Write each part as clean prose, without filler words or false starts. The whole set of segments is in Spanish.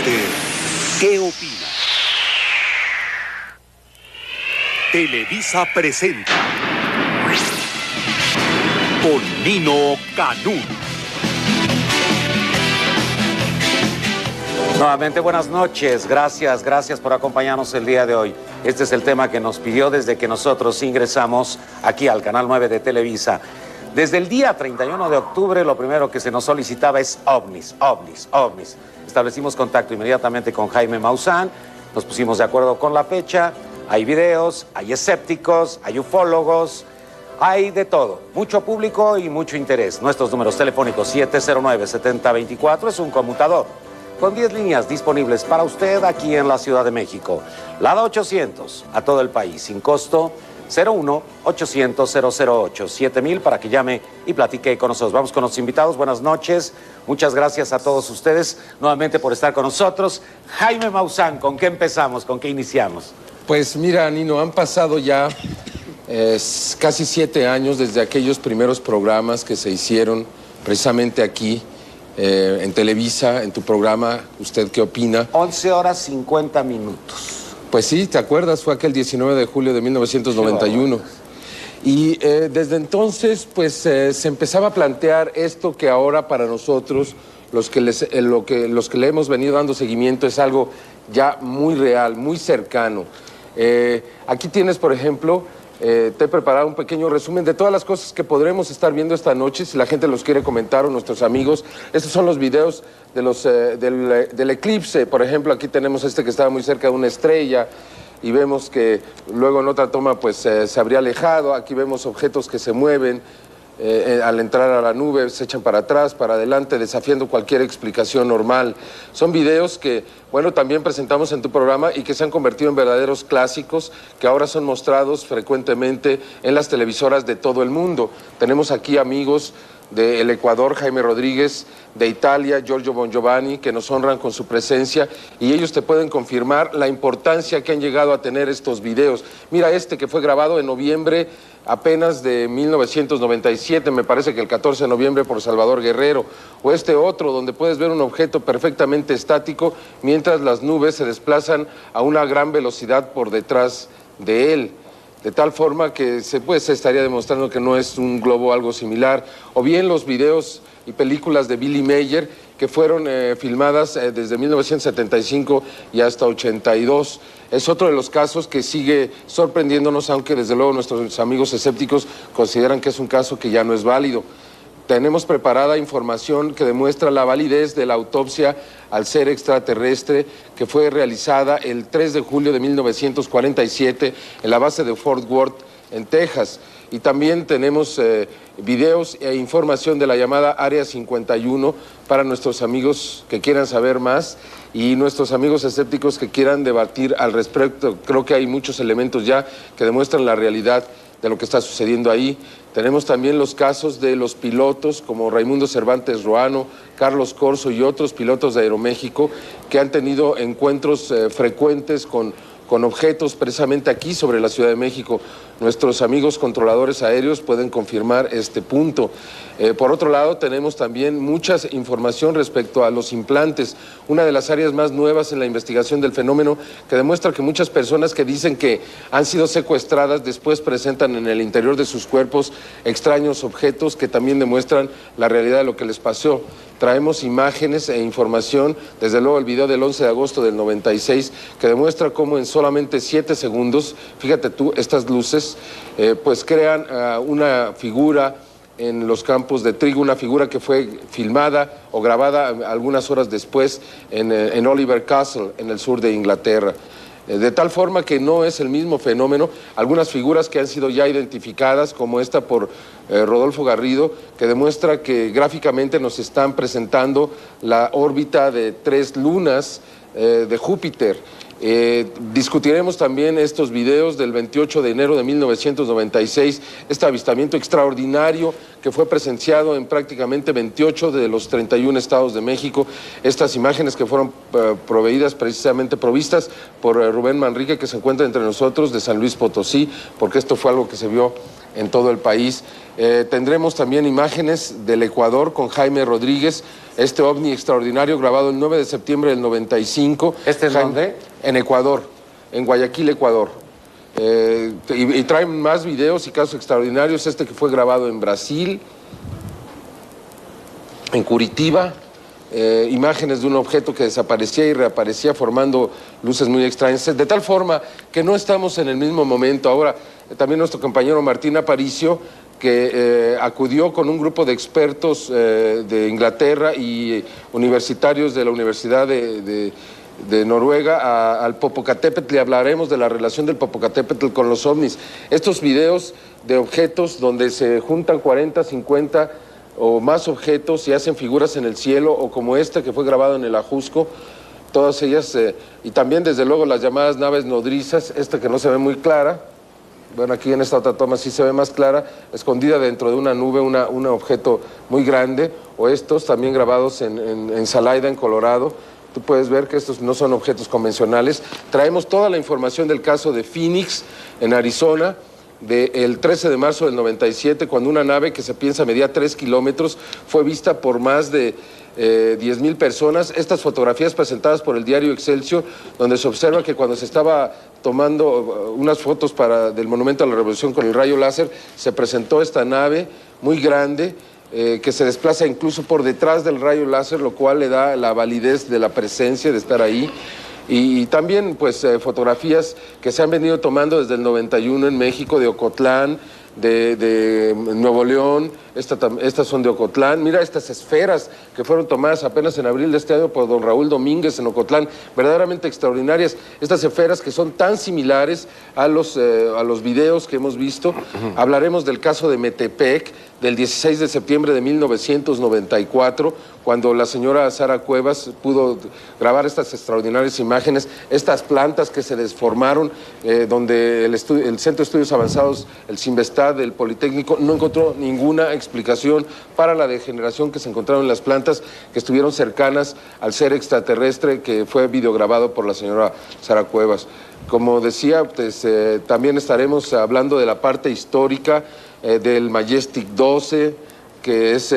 ¿Usted qué opina? Televisa presenta con Nino Canún. Nuevamente buenas noches, gracias por acompañarnos el día de hoy. Este es el tema que nos pidió desde que nosotros ingresamos aquí al Canal 9 de Televisa. Desde el día 31 de octubre lo primero que se nos solicitaba es ovnis. Establecimos contacto inmediatamente con Jaime Maussan, nos pusimos de acuerdo con la fecha, hay videos, hay escépticos, hay ufólogos, hay de todo, mucho público y mucho interés. Nuestros números telefónicos 709-7024 es un conmutador con 10 líneas disponibles para usted aquí en la Ciudad de México. Lada 800 a todo el país, sin costo, 01-800-008-7000 para que llame y platique con nosotros. Vamos con los invitados, buenas noches. Muchas gracias a todos ustedes nuevamente por estar con nosotros. Jaime Maussan, ¿con qué empezamos? ¿Con qué iniciamos? Pues mira, Nino, han pasado ya casi 7 años desde aquellos primeros programas que se hicieron precisamente aquí, en Televisa, en tu programa, ¿Usted qué opina? 11 horas 50 minutos. Pues sí, ¿te acuerdas? Fue aquel 19 de julio de 1991. Y desde entonces, pues se empezaba a plantear esto que ahora para nosotros, los que le hemos venido dando seguimiento, es algo ya muy real, muy cercano. Aquí tienes, por ejemplo, te he preparado un pequeño resumen de todas las cosas que podremos estar viendo esta noche, si la gente los quiere comentar o nuestros amigos. Estos son los videos de del eclipse. Por ejemplo, aquí tenemos este que estaba muy cerca de una estrella y vemos que luego en otra toma pues se habría alejado. Aquí vemos objetos que se mueven al entrar a la nube, se echan para atrás, para adelante, desafiando cualquier explicación normal. Son videos que, bueno, también presentamos en tu programa y que se han convertido en verdaderos clásicos que ahora son mostrados frecuentemente en las televisoras de todo el mundo. Tenemos aquí amigos del Ecuador, Jaime Rodríguez, de Italia, Giorgio Bongiovanni, que nos honran con su presencia y ellos te pueden confirmar la importancia que han llegado a tener estos videos. Mira este que fue grabado en noviembre apenas de 1997, me parece que el 14 de noviembre por Salvador Guerrero, o este otro donde puedes ver un objeto perfectamente estático mientras las nubes se desplazan a una gran velocidad por detrás de él. De tal forma que se estaría demostrando que no es un globo o algo similar. O bien los videos y películas de Billy Mayer que fueron filmadas desde 1975 y hasta 82. Es otro de los casos que sigue sorprendiéndonos, aunque desde luego nuestros amigos escépticos consideran que es un caso que ya no es válido. Tenemos preparada información que demuestra la validez de la autopsia al ser extraterrestre que fue realizada el 3 de julio de 1947 en la base de Fort Worth, en Texas. Y también tenemos videos e información de la llamada Área 51 para nuestros amigos que quieran saber más y nuestros amigos escépticos que quieran debatir al respecto. Creo que hay muchos elementos ya que demuestran la realidad de lo que está sucediendo ahí. Tenemos también los casos de los pilotos como Raimundo Cervantes Roano, Carlos Corso y otros pilotos de Aeroméxico que han tenido encuentros frecuentes con objetos precisamente aquí sobre la Ciudad de México. Nuestros amigos controladores aéreos pueden confirmar este punto. Por otro lado, tenemos también mucha información respecto a los implantes, una de las áreas más nuevas en la investigación del fenómeno, que demuestra que muchas personas que dicen que han sido secuestradas después presentan en el interior de sus cuerpos extraños objetos que también demuestran la realidad de lo que les pasó. Traemos imágenes e información, desde luego el video del 11 de agosto del 96, que demuestra cómo en solamente 7 segundos, fíjate tú, estas luces, pues crean una figura en los campos de trigo, una figura que fue filmada o grabada algunas horas después en Oliver Castle, en el sur de Inglaterra. De tal forma que no es el mismo fenómeno. Algunas figuras que han sido ya identificadas, como esta por Rodolfo Garrido, que demuestra que gráficamente nos están presentando la órbita de 3 lunas de Júpiter. Discutiremos también estos videos del 28 de enero de 1996, este avistamiento extraordinario que fue presenciado en prácticamente 28 de los 31 estados de México. Estas imágenes que fueron provistas por Rubén Manrique, que se encuentra entre nosotros, de San Luis Potosí, porque esto fue algo que se vio en todo el país. Tendremos también imágenes del Ecuador con Jaime Rodríguez, este ovni extraordinario grabado el 9 de septiembre del 95. ¿Este es dónde? En Ecuador, en Guayaquil, Ecuador. Y traen más videos y casos extraordinarios, este que fue grabado en Brasil, en Curitiba, imágenes de un objeto que desaparecía y reaparecía formando luces muy extrañas, de tal forma que no estamos en el mismo momento. Ahora, también nuestro compañero Martín Aparicio, que acudió con un grupo de expertos de Inglaterra y universitarios de la Universidad de Noruega al Popocatépetl, y hablaremos de la relación del Popocatépetl con los ovnis. Estos videos de objetos donde se juntan 40, 50 o más objetos y hacen figuras en el cielo, o como este que fue grabado en el Ajusco, todas ellas, y también desde luego las llamadas naves nodrizas, esta que no se ve muy clara. Bueno, aquí en esta otra toma sí se ve más clara, escondida dentro de una nube, un objeto muy grande, o estos también grabados en Salaida, en Colorado. Tú puedes ver que estos no son objetos convencionales. Traemos toda la información del caso de Phoenix, en Arizona, del 13 de marzo del 97, cuando una nave que se piensa medía 3 kilómetros fue vista por más de 10,000 personas. Estas fotografías presentadas por el diario Excelsior, donde se observa que cuando se estaba tomando unas fotos del Monumento a la Revolución con el rayo láser, se presentó esta nave muy grande, que se desplaza incluso por detrás del rayo láser, lo cual le da la validez de la presencia, de estar ahí. Y también, pues, fotografías que se han venido tomando desde el 91 en México, de Ocotlán, de Nuevo León. Estas son de Ocotlán. Mira estas esferas que fueron tomadas apenas en abril de este año por don Raúl Domínguez en Ocotlán, verdaderamente extraordinarias. Estas esferas que son tan similares a los videos que hemos visto. Hablaremos del caso de Metepec, del 16 de septiembre de 1994, cuando la señora Sara Cuevas pudo grabar estas extraordinarias imágenes, estas plantas que se desformaron, donde el Centro de Estudios Avanzados, el CIMBESTAD, del Politécnico, no encontró ninguna explicación para la degeneración que se encontraron en las plantas, que estuvieron cercanas al ser extraterrestre que fue videograbado por la señora Sara Cuevas. Como decía, pues, también estaremos hablando de la parte histórica del Majestic 12, que es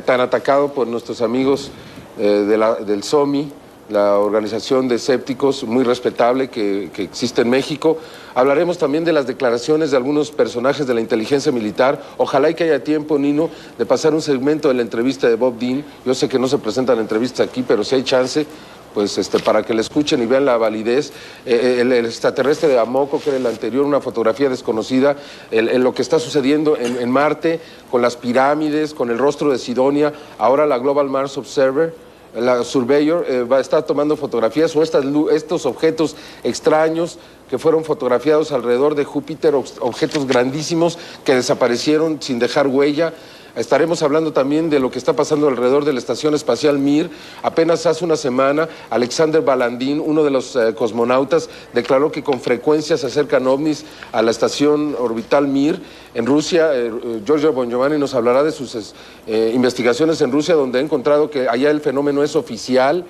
tan atacado por nuestros amigos del SOMI, la organización de escépticos muy respetable que existe en México. Hablaremos también de las declaraciones de algunos personajes de la inteligencia militar. Ojalá y que haya tiempo, Nino, de pasar un segmento de la entrevista de Bob Dean. Yo sé que no se presentan entrevistas aquí, pero si hay chance, pues para que le escuchen y vean la validez. El extraterrestre de Amoco, que era el anterior, una fotografía desconocida, lo que está sucediendo en Marte, con las pirámides, con el rostro de Sidonia, ahora la Global Mars Observer, la Surveyor, va a estar tomando fotografías, o estos objetos extraños que fueron fotografiados alrededor de Júpiter, objetos grandísimos que desaparecieron sin dejar huella. Estaremos hablando también de lo que está pasando alrededor de la Estación Espacial Mir. Apenas hace una semana, Alexander Balandín, uno de los cosmonautas, declaró que con frecuencia se acercan ovnis a la Estación Orbital Mir. En Rusia, Giorgio Bongiovanni nos hablará de sus investigaciones en Rusia, donde ha encontrado que allá el fenómeno es oficial.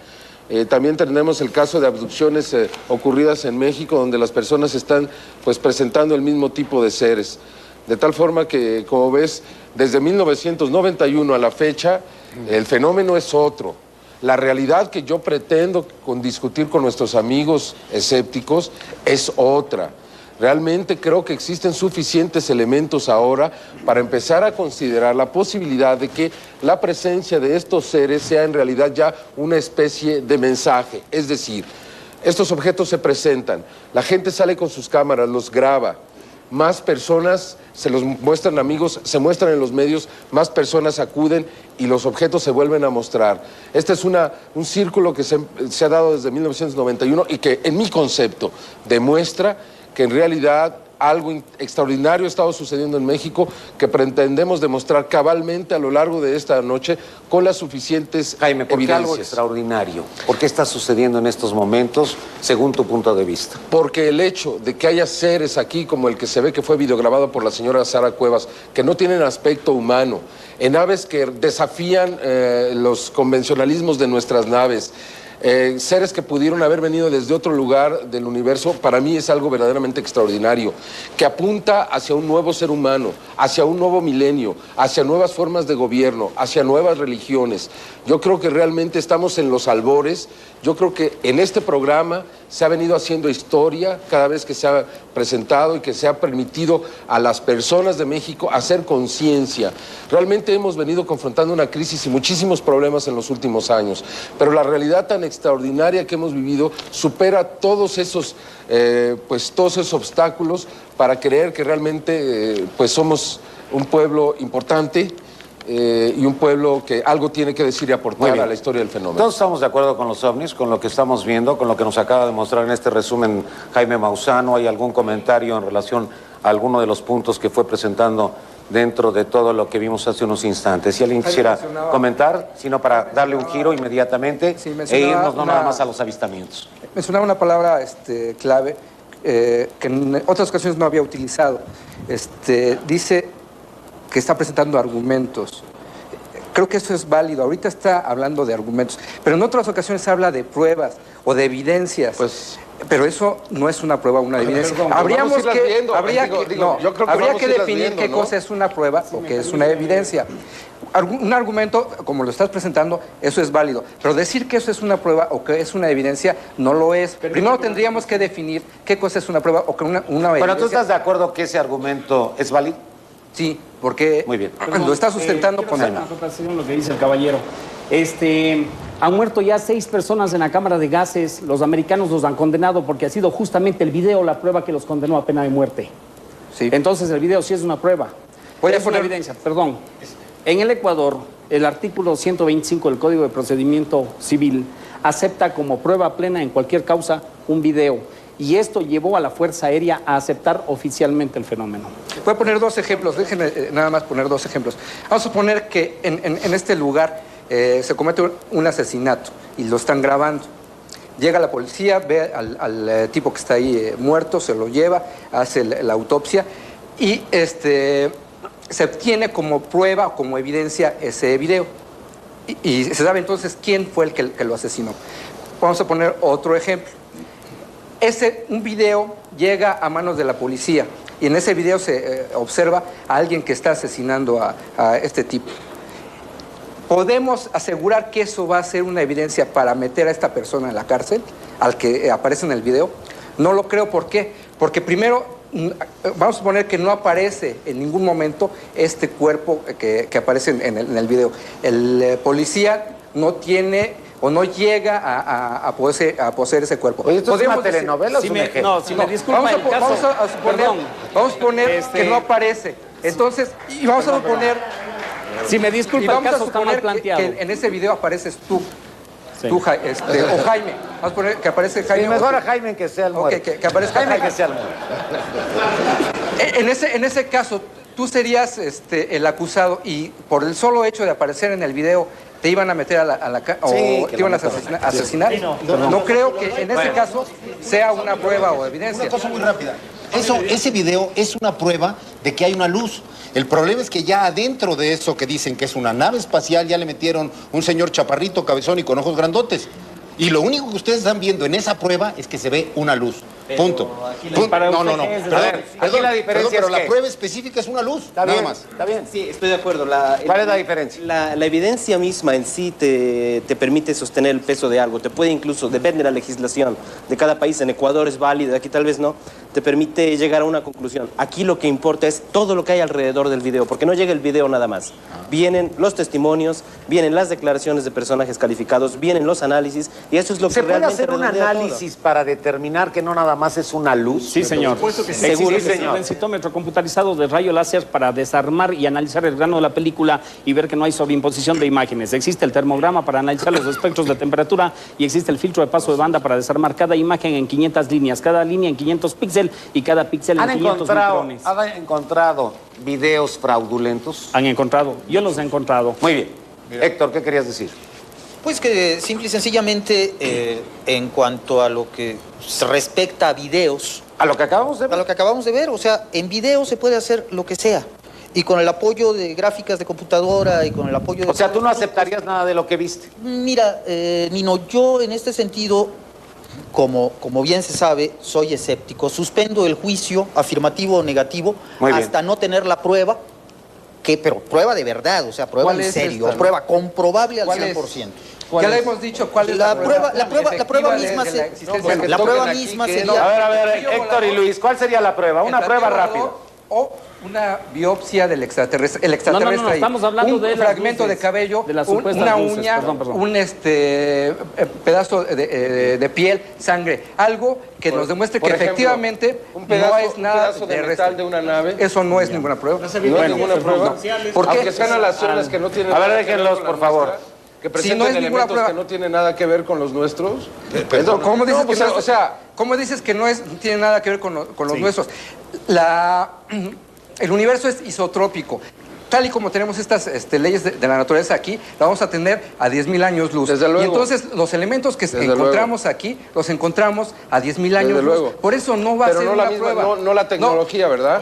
También tenemos el caso de abducciones ocurridas en México, donde las personas están presentando el mismo tipo de seres. De tal forma que, como ves, desde 1991 a la fecha, el fenómeno es otro. La realidad que yo pretendo discutir con nuestros amigos escépticos es otra. Realmente creo que existen suficientes elementos ahora para empezar a considerar la posibilidad de que la presencia de estos seres sea en realidad ya una especie de mensaje. Es decir, estos objetos se presentan, la gente sale con sus cámaras, los graba. Más personas se los muestran, amigos, se muestran en los medios, más personas acuden y los objetos se vuelven a mostrar. Este es un círculo que se ha dado desde 1991 y que, en mi concepto, demuestra que en realidad algo extraordinario ha estado sucediendo en México, que pretendemos demostrar cabalmente a lo largo de esta noche con las suficientes Jaime, ¿por qué evidencias? algo extraordinario? ¿Por qué está sucediendo en estos momentos, según tu punto de vista? Porque el hecho de que haya seres aquí, como el que se ve que fue videograbado por la señora Sara Cuevas, que no tienen aspecto humano, en naves que desafían los convencionalismos de nuestras naves, seres que pudieron haber venido desde otro lugar del universo, para mí es algo verdaderamente extraordinario, que apunta hacia un nuevo ser humano, hacia un nuevo milenio, hacia nuevas formas de gobierno, hacia nuevas religiones. Yo creo que realmente estamos en los albores. Yo creo que en este programa se ha venido haciendo historia cada vez que se ha presentado y que se ha permitido a las personas de México hacer conciencia. Realmente hemos venido confrontando una crisis y muchísimos problemas en los últimos años, pero la realidad tan extraordinaria que hemos vivido supera todos esos obstáculos para creer que realmente somos un pueblo importante. Y un pueblo que algo tiene que decir y aportar a la historia del fenómeno. Todos estamos de acuerdo con los ovnis, con lo que estamos viendo, con lo que nos acaba de mostrar en este resumen Jaime Maussan. ¿Hay algún comentario en relación a alguno de los puntos que fue presentando dentro de todo lo que vimos hace unos instantes? Si alguien quisiera comentar, sino para darle un giro inmediatamente e irnos no nada más a los avistamientos. Mencionaba una palabra clave que en otras ocasiones no había utilizado. Dice que está presentando argumentos. Creo que eso es válido. Ahorita está hablando de argumentos, pero en otras ocasiones habla de pruebas o de evidencias. Pero eso no es una prueba o una evidencia. Habría que definir qué cosa es una prueba o qué es una evidencia. Un argumento, como lo estás presentando, eso es válido. Pero decir que eso es una prueba o que es una evidencia, no lo es. Primero tendríamos que definir qué cosa es una prueba o que una evidencia. Bueno, ¿tú estás de acuerdo que ese argumento es válido? Sí, porque muy bien. Lo está sustentando con lo que dice el caballero. Han muerto ya 6 personas en la cámara de gases. Los americanos los han condenado porque ha sido justamente el video la prueba que los condenó a pena de muerte. Sí. Entonces el video sí es una prueba. Voy a poner evidencia, perdón. En el Ecuador, el artículo 125 del Código de Procedimiento Civil acepta como prueba plena en cualquier causa un video. Y esto llevó a la Fuerza Aérea a aceptar oficialmente el fenómeno. Voy a poner 2 ejemplos, déjenme nada más poner 2 ejemplos. Vamos a suponer que en este lugar se comete un asesinato y lo están grabando. Llega la policía, ve al tipo que está ahí muerto, se lo lleva, hace la autopsia y se obtiene como prueba o como evidencia ese video. Y se sabe entonces quién fue el que lo asesinó. Vamos a poner otro ejemplo. Un video llega a manos de la policía y en ese video se observa a alguien que está asesinando a este tipo. ¿Podemos asegurar que eso va a ser una evidencia para meter a esta persona en la cárcel, al que aparece en el video? No lo creo. ¿Por qué? Porque primero, vamos a suponer que no aparece en ningún momento este cuerpo que aparece en el video. El policía no tiene o no llega a poseer ese cuerpo. Oye, ¿esto es una telenovela o es un ejemplo? No, si me disculpa el caso... Vamos a suponer que no aparece. Entonces, y vamos a suponer... Si me disculpa, el caso está mal planteado. Que en ese video apareces tú. Sí. Tú, o Jaime. Vamos a poner que aparece Jaime. Sí, mejor a Jaime que sea el muerto. Okay, que aparezca Jaime que sea el muerto. En ese caso, tú serías el acusado y por el solo hecho de aparecer en el video te iban a meter a la sí, o te iban a asesinar. Sí, no creo que en ese caso sea una prueba o evidencia. Una cosa muy rápida. Ese video es una prueba de que hay una luz. El problema es que ya adentro de eso que dicen que es una nave espacial ya le metieron un señor chaparrito, cabezón y con ojos grandotes. Y lo único que ustedes están viendo en esa prueba es que se ve una luz. Punto. No. Perdón, aquí la diferencia pero es la que... prueba específica es una luz. Está nada bien, más. está bien. Sí, estoy de acuerdo. ¿Cuál es la diferencia? La evidencia misma en sí te permite sostener el peso de algo. Te puede incluso, depende de la legislación de cada país. En Ecuador es válida, aquí tal vez no. Te permite llegar a una conclusión. Aquí lo que importa es todo lo que hay alrededor del video, porque no llega el video nada más. Vienen los testimonios, vienen las declaraciones de personajes calificados, vienen los análisis, y eso es lo que realmente... ¿Se puede hacer un análisis para determinar que no nada más es una luz? Sí, señor. Existe un densitómetro computarizado de rayo láser para desarmar y analizar el grano de la película y ver que no hay sobreimposición de imágenes. Existe el termograma para analizar los espectros de temperatura y existe el filtro de paso de banda para desarmar cada imagen en 500 líneas, cada línea en 500 píxeles y cada píxel en 500 micrones. ¿Han encontrado videos fraudulentos? Han encontrado. Yo los he encontrado. Muy bien. Mira. Héctor, ¿qué querías decir? Pues que simple y sencillamente en cuanto a lo que respecta a videos... A lo que acabamos de ver. A lo que acabamos de ver, o sea, en video se puede hacer lo que sea. Y con el apoyo de gráficas de computadora y con el apoyo de... O sea, tú no aceptarías nada de lo que viste. Mira, Nino, yo en este sentido, como bien se sabe, soy escéptico. Suspendo el juicio, afirmativo o negativo, hasta no tener la prueba, pero prueba de verdad, o sea, prueba en serio, prueba comprobable al 100%. Ya le hemos dicho cuál es la prueba misma sería... A ver, Héctor y Luis, ¿cuál sería la prueba? Una prueba rápida. O una biopsia del extraterrestre. El extraterrestre no, estamos hablando de un fragmento de cabello, de las una luces, uña, perdón. un pedazo de piel, sangre, algo que nos demuestre que efectivamente no es nada de metal de una nave. Eso no es ninguna prueba. No es ninguna prueba. Porque aunque sean alaciones que no tienen... A ver, déjenlos, por favor. Que presenten si no es ninguna prueba que no tienen nada que ver con los nuestros. ¿Cómo dices que no? O sea, ¿cómo dices que no tiene nada que ver con los nuestros? El universo es isotrópico. Tal y como tenemos estas leyes de la naturaleza aquí, la vamos a tener a 10.000 años luz. Desde luego. Y entonces los elementos que encontramos aquí, los encontramos a 10.000 años luz. Por eso no va a ser una prueba. No la tecnología, ¿verdad?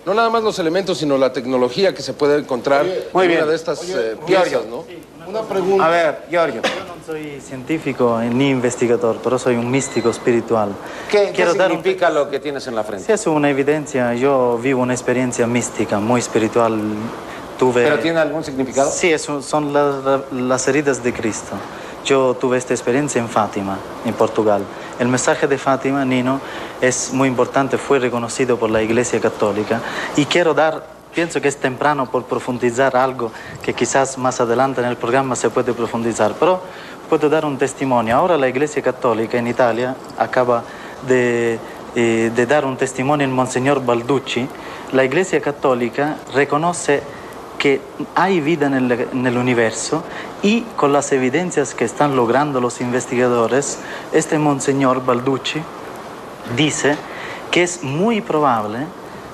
No nada más los elementos, sino la tecnología que se puede encontrar en una de estas piezas, ¿no? Una pregunta. A ver, Giorgio. Yo no soy científico ni investigador, pero soy un místico espiritual. ¿Qué significa lo que tienes en la frente? Sí, es una evidencia. Yo vivo una experiencia mística, muy espiritual. ¿Pero tiene algún significado? Sí, son las heridas de Cristo. Yo tuve esta experiencia en Fátima, en Portugal. El mensaje de Fátima, Nino, es muy importante, fue reconocido por la Iglesia Católica. Y pienso que es temprano por profundizar algo que quizás más adelante en el programa se puede profundizar, pero puedo dar un testimonio. Ahora la Iglesia Católica en Italia acaba de dar un testimonio en Monseñor Balducci. La Iglesia Católica reconoce que hay vida en el universo y con las evidencias que están logrando los investigadores, este Monseñor Balducci dice que es muy probable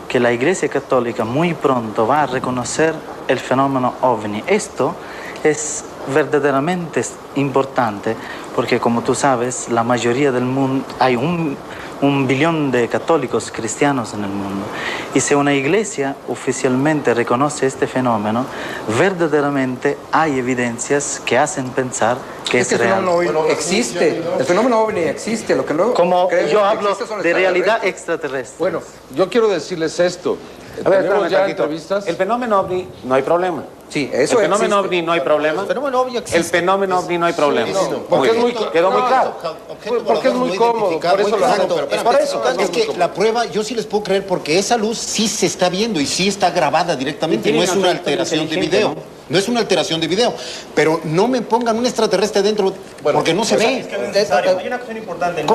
que la Iglesia Católica muy pronto va a reconocer el fenómeno OVNI. Esto es verdaderamente importante porque, como tú sabes, la mayoría del mundo, hay un billón de católicos cristianos en el mundo. Y si una iglesia oficialmente reconoce este fenómeno, verdaderamente hay evidencias que hacen pensar que es real. El fenómeno OVNI existe. El fenómeno OVNI existe. Lo que no Como yo hablo de realidad extraterrestre. Bueno, yo quiero decirles esto. A ver, ¿Tenemos ya tantito. entrevistas? El fenómeno OVNI no hay problema. Sí, eso El fenómeno OVNI no hay problema. El fenómeno OVNI existe. El fenómeno OVNI no hay problema. Porque es muy quedó muy claro. Porque es muy cómodo, por eso lo hacemos. Por eso, es que la prueba yo sí les puedo creer porque esa luz sí se está viendo y sí está grabada directamente, no es una alteración de video. No es una alteración de video, pero no me pongan un extraterrestre dentro porque no se ve. Hay una cuestión importante.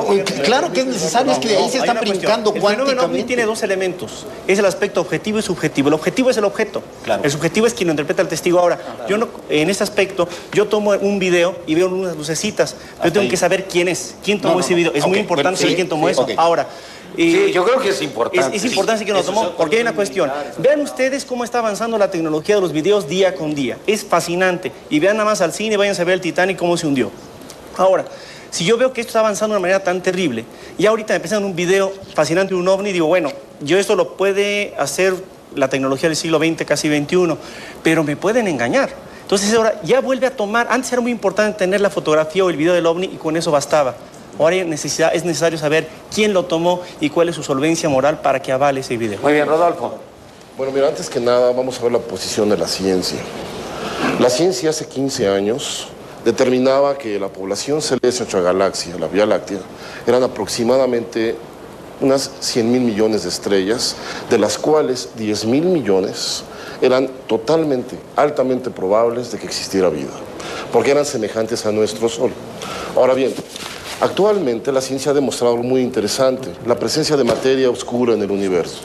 Claro que es necesario, es que de ahí se están brincando cuánticamente. El fenómeno OVNI tiene dos elementos. Es el aspecto objetivo y subjetivo. El objetivo es el objeto. Claro. El subjetivo es quien lo interpreta el testigo. Ahora, yo no, en este aspecto, yo tomo un video y veo unas lucecitas. Yo tengo que saber quién es, quién tomó ese video. Es muy importante saber quién tomó eso. Ahora, sí, yo creo que es importante. Es importante que lo tomó, porque hay una cuestión. Vean ustedes cómo está avanzando la tecnología de los videos día con día. Es fascinante. Y vean nada más al cine, váyanse a ver el Titanic cómo se hundió. Ahora, si yo veo que esto está avanzando de una manera tan terrible, y ahorita me presentan un video fascinante de un ovni, digo, bueno, yo esto lo puede hacer la tecnología del siglo XX, casi XXI, pero me pueden engañar. Entonces ahora ya vuelve a tomar, antes era muy importante tener la fotografía o el video del ovni y con eso bastaba. Ahora es necesario saber quién lo tomó y cuál es su solvencia moral para que avale ese video. Muy bien, Rodolfo. Bueno, mira, antes que nada vamos a ver la posición de la ciencia. La ciencia hace 15 años determinaba que la población celeste de nuestra galaxia, la Vía Láctea, eran aproximadamente unas 100.000 millones de estrellas, de las cuales 10.000 millones eran totalmente, altamente probables de que existiera vida, porque eran semejantes a nuestro Sol. Ahora bien, actualmente la ciencia ha demostrado algo muy interesante, la presencia de materia oscura en el universo.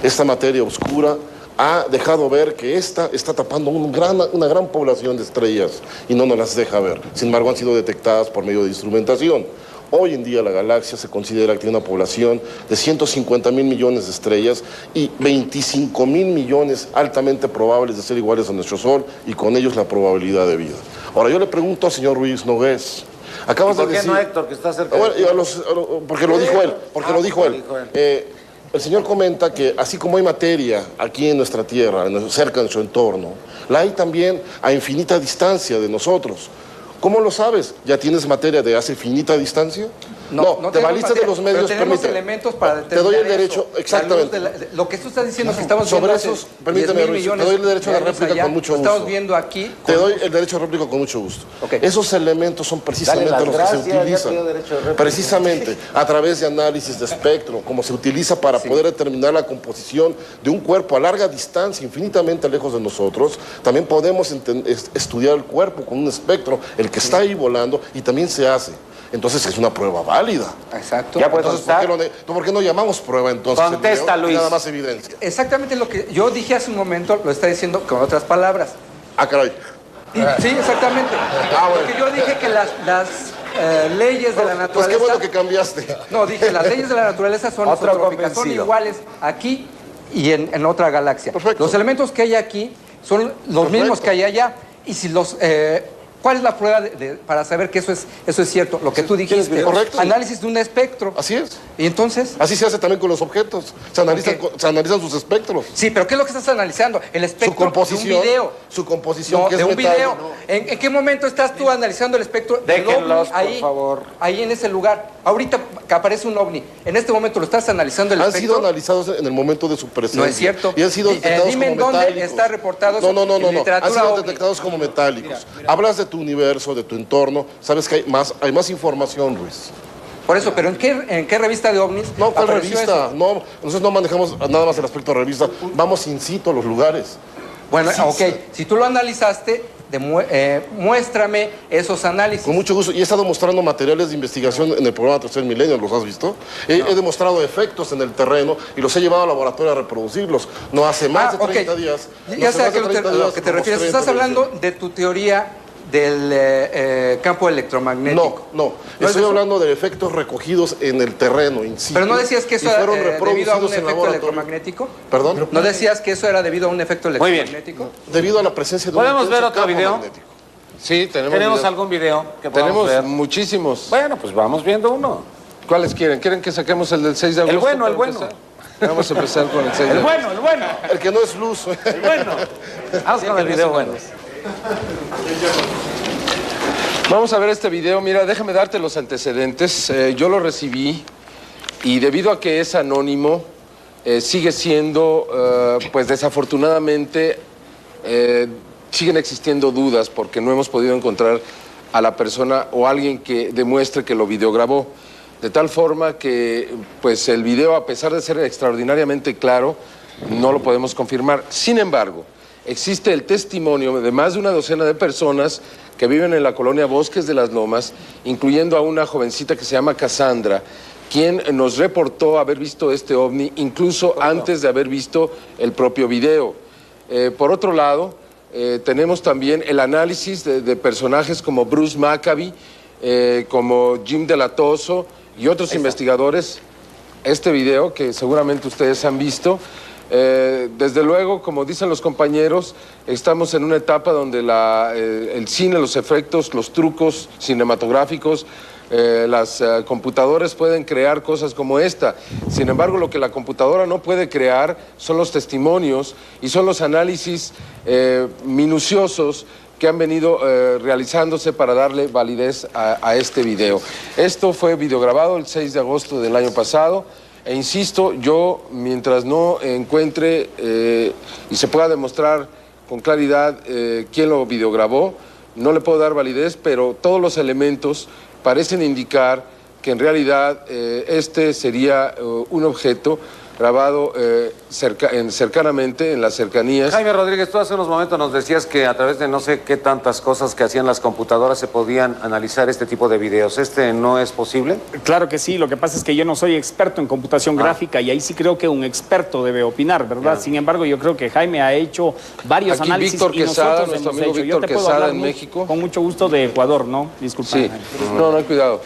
Esta materia oscura ha dejado ver que esta está tapando una gran población de estrellas y no nos las deja ver. Sin embargo, han sido detectadas por medio de instrumentación. Hoy en día la galaxia se considera que tiene una población de 150.000 millones de estrellas y 25.000 millones altamente probables de ser iguales a nuestro Sol y con ellos la probabilidad de vida. Ahora yo le pregunto al señor Ruiz Nogués, acabas de decir... ¿Por qué no, Héctor, que está cerca? Bueno, porque lo dijo él, El señor comenta que así como hay materia aquí en nuestra tierra, cerca de nuestro entorno, la hay también a infinita distancia de nosotros. ¿Cómo lo sabes? ¿Ya tienes materia de hace infinita distancia? No, te valiste de los medios, pero tenemos permíteme. elementos para determinar. Te doy el derecho, eso. exactamente. Lo que tú estás diciendo es que estamos sobre viendo esos, permíteme, Ruiz, te doy el derecho a la réplica allá, con mucho gusto. Estamos viendo aquí. Te doy el derecho a réplica con mucho gusto. Okay. Esos elementos son precisamente los que se utilizan, precisamente a través de análisis de espectro, como se utiliza para poder determinar la composición de un cuerpo a larga distancia, infinitamente lejos de nosotros. También podemos estudiar el cuerpo con un espectro, el que está ahí volando, y también se hace. Entonces es una prueba válida. Exacto. ¿Ya puedes entonces, ¿por qué no llamamos prueba entonces? Contesta, Luis. Nada más evidencia. Exactamente lo que yo dije hace un momento, lo está diciendo con otras palabras. Ah, caray. Sí, exactamente. Porque yo dije que las leyes de la naturaleza... Pues qué bueno que cambiaste. No, dije, las leyes de la naturaleza son isotrópicas, son iguales aquí y en otra galaxia. Perfecto. Los elementos que hay aquí son los mismos que hay allá. Y si los... ¿cuál es la prueba para saber que eso es cierto? Lo que tú dijiste. Correcto. Análisis de un espectro. Así es. ¿Y entonces? Así se hace también con los objetos. Se analizan sus espectros. Sí, pero ¿qué es lo que estás analizando? El espectro Su composición, de un video. Su composición, No, que de es un metal. video. ¿En qué momento estás tú analizando el espectro del Déjenlos, ovni ahí, por favor. ahí en ese lugar? Ahorita que aparece un ovni, en este momento lo estás analizando el Han espectro. sido analizados en el momento de su presencia. No es cierto. Y han sido detectados dime como en dónde metálicos. está reportado No. en literatura Han sido ovni. detectados como metálicos. Hablas de tu universo, de tu entorno. Sabes que hay más información, Luis. Por eso, pero ¿en qué revista de ovnis? No, ¿cuál apareció revista? eso? No, nosotros no manejamos nada más el aspecto de revista. Vamos in situ a los lugares. Bueno, Sí, ok. sí. Si tú lo analizaste, muéstrame esos análisis. Con mucho gusto. Y he estado mostrando materiales de investigación en el programa Tercer Milenio, ¿los has visto? He demostrado efectos en el terreno y los he llevado al laboratorio a reproducirlos. No hace más de 30 días. Ya sé a lo que te refieres. Estás hablando de tu teoría del campo electromagnético. No. Estoy hablando de efectos recogidos en el terreno, in situ. ¿Pero no decías que eso y era fueron debido a un reproducidos en efecto laboratorio. electromagnético? ¿Perdón? ¿No decías que eso era debido a un efecto Muy bien. electromagnético? Debido a la presencia de un ¿Podemos intenso ver otro campo video? magnético. Sí, tenemos ¿Tenemos video. algún video que podamos Tenemos ver? muchísimos. Bueno, pues vamos viendo uno. ¿Cuáles quieren? ¿Quieren que saquemos el del 6 de agosto? bueno, para el bueno. empezar? Vamos a empezar con el 6 de agosto. El bueno. El que no es luz. El bueno. Vamos con el video bueno. Vamos a ver este video. Mira, déjame darte los antecedentes. Yo lo recibí y debido a que es anónimo, sigue siendo, pues desafortunadamente, siguen existiendo dudas porque no hemos podido encontrar a la persona o alguien que demuestre que lo videograbó. De tal forma que, pues el video, a pesar de ser extraordinariamente claro, no lo podemos confirmar. Sin embargo, existe el testimonio de más de una docena de personas que viven en la colonia Bosques de las Lomas, incluyendo a una jovencita que se llama Cassandra, quien nos reportó haber visto este ovni incluso antes de haber visto el propio video. Por otro lado, tenemos también el análisis de personajes como Bruce Maccabee, como Jim Delatoso y otros investigadores. Este video, que seguramente ustedes han visto, desde luego, como dicen los compañeros, estamos en una etapa donde el cine, los efectos, los trucos cinematográficos, las computadoras pueden crear cosas como esta. Sin embargo, lo que la computadora no puede crear son los testimonios y son los análisis minuciosos que han venido realizándose para darle validez a este video. Esto fue videograbado el 6 de agosto del año pasado. E insisto, yo, mientras no encuentre y se pueda demostrar con claridad quién lo videograbó, no le puedo dar validez, pero todos los elementos parecen indicar que en realidad este sería un objeto grabado cercanamente, en las cercanías. Jaime Rodríguez, tú hace unos momentos nos decías que a través de no sé qué tantas cosas que hacían las computadoras se podían analizar este tipo de videos. ¿Este no es posible? Claro que sí, lo que pasa es que yo no soy experto en computación gráfica y ahí sí creo que un experto debe opinar, ¿verdad? Sin embargo, yo creo que Jaime ha hecho varios Aquí análisis Víctor y Quesada, nosotros nuestro hemos amigo hecho. Víctor Yo te puedo Quesada hablar en México. con mucho gusto de Ecuador, ¿no? Disculpa. Sí, no, cuidado.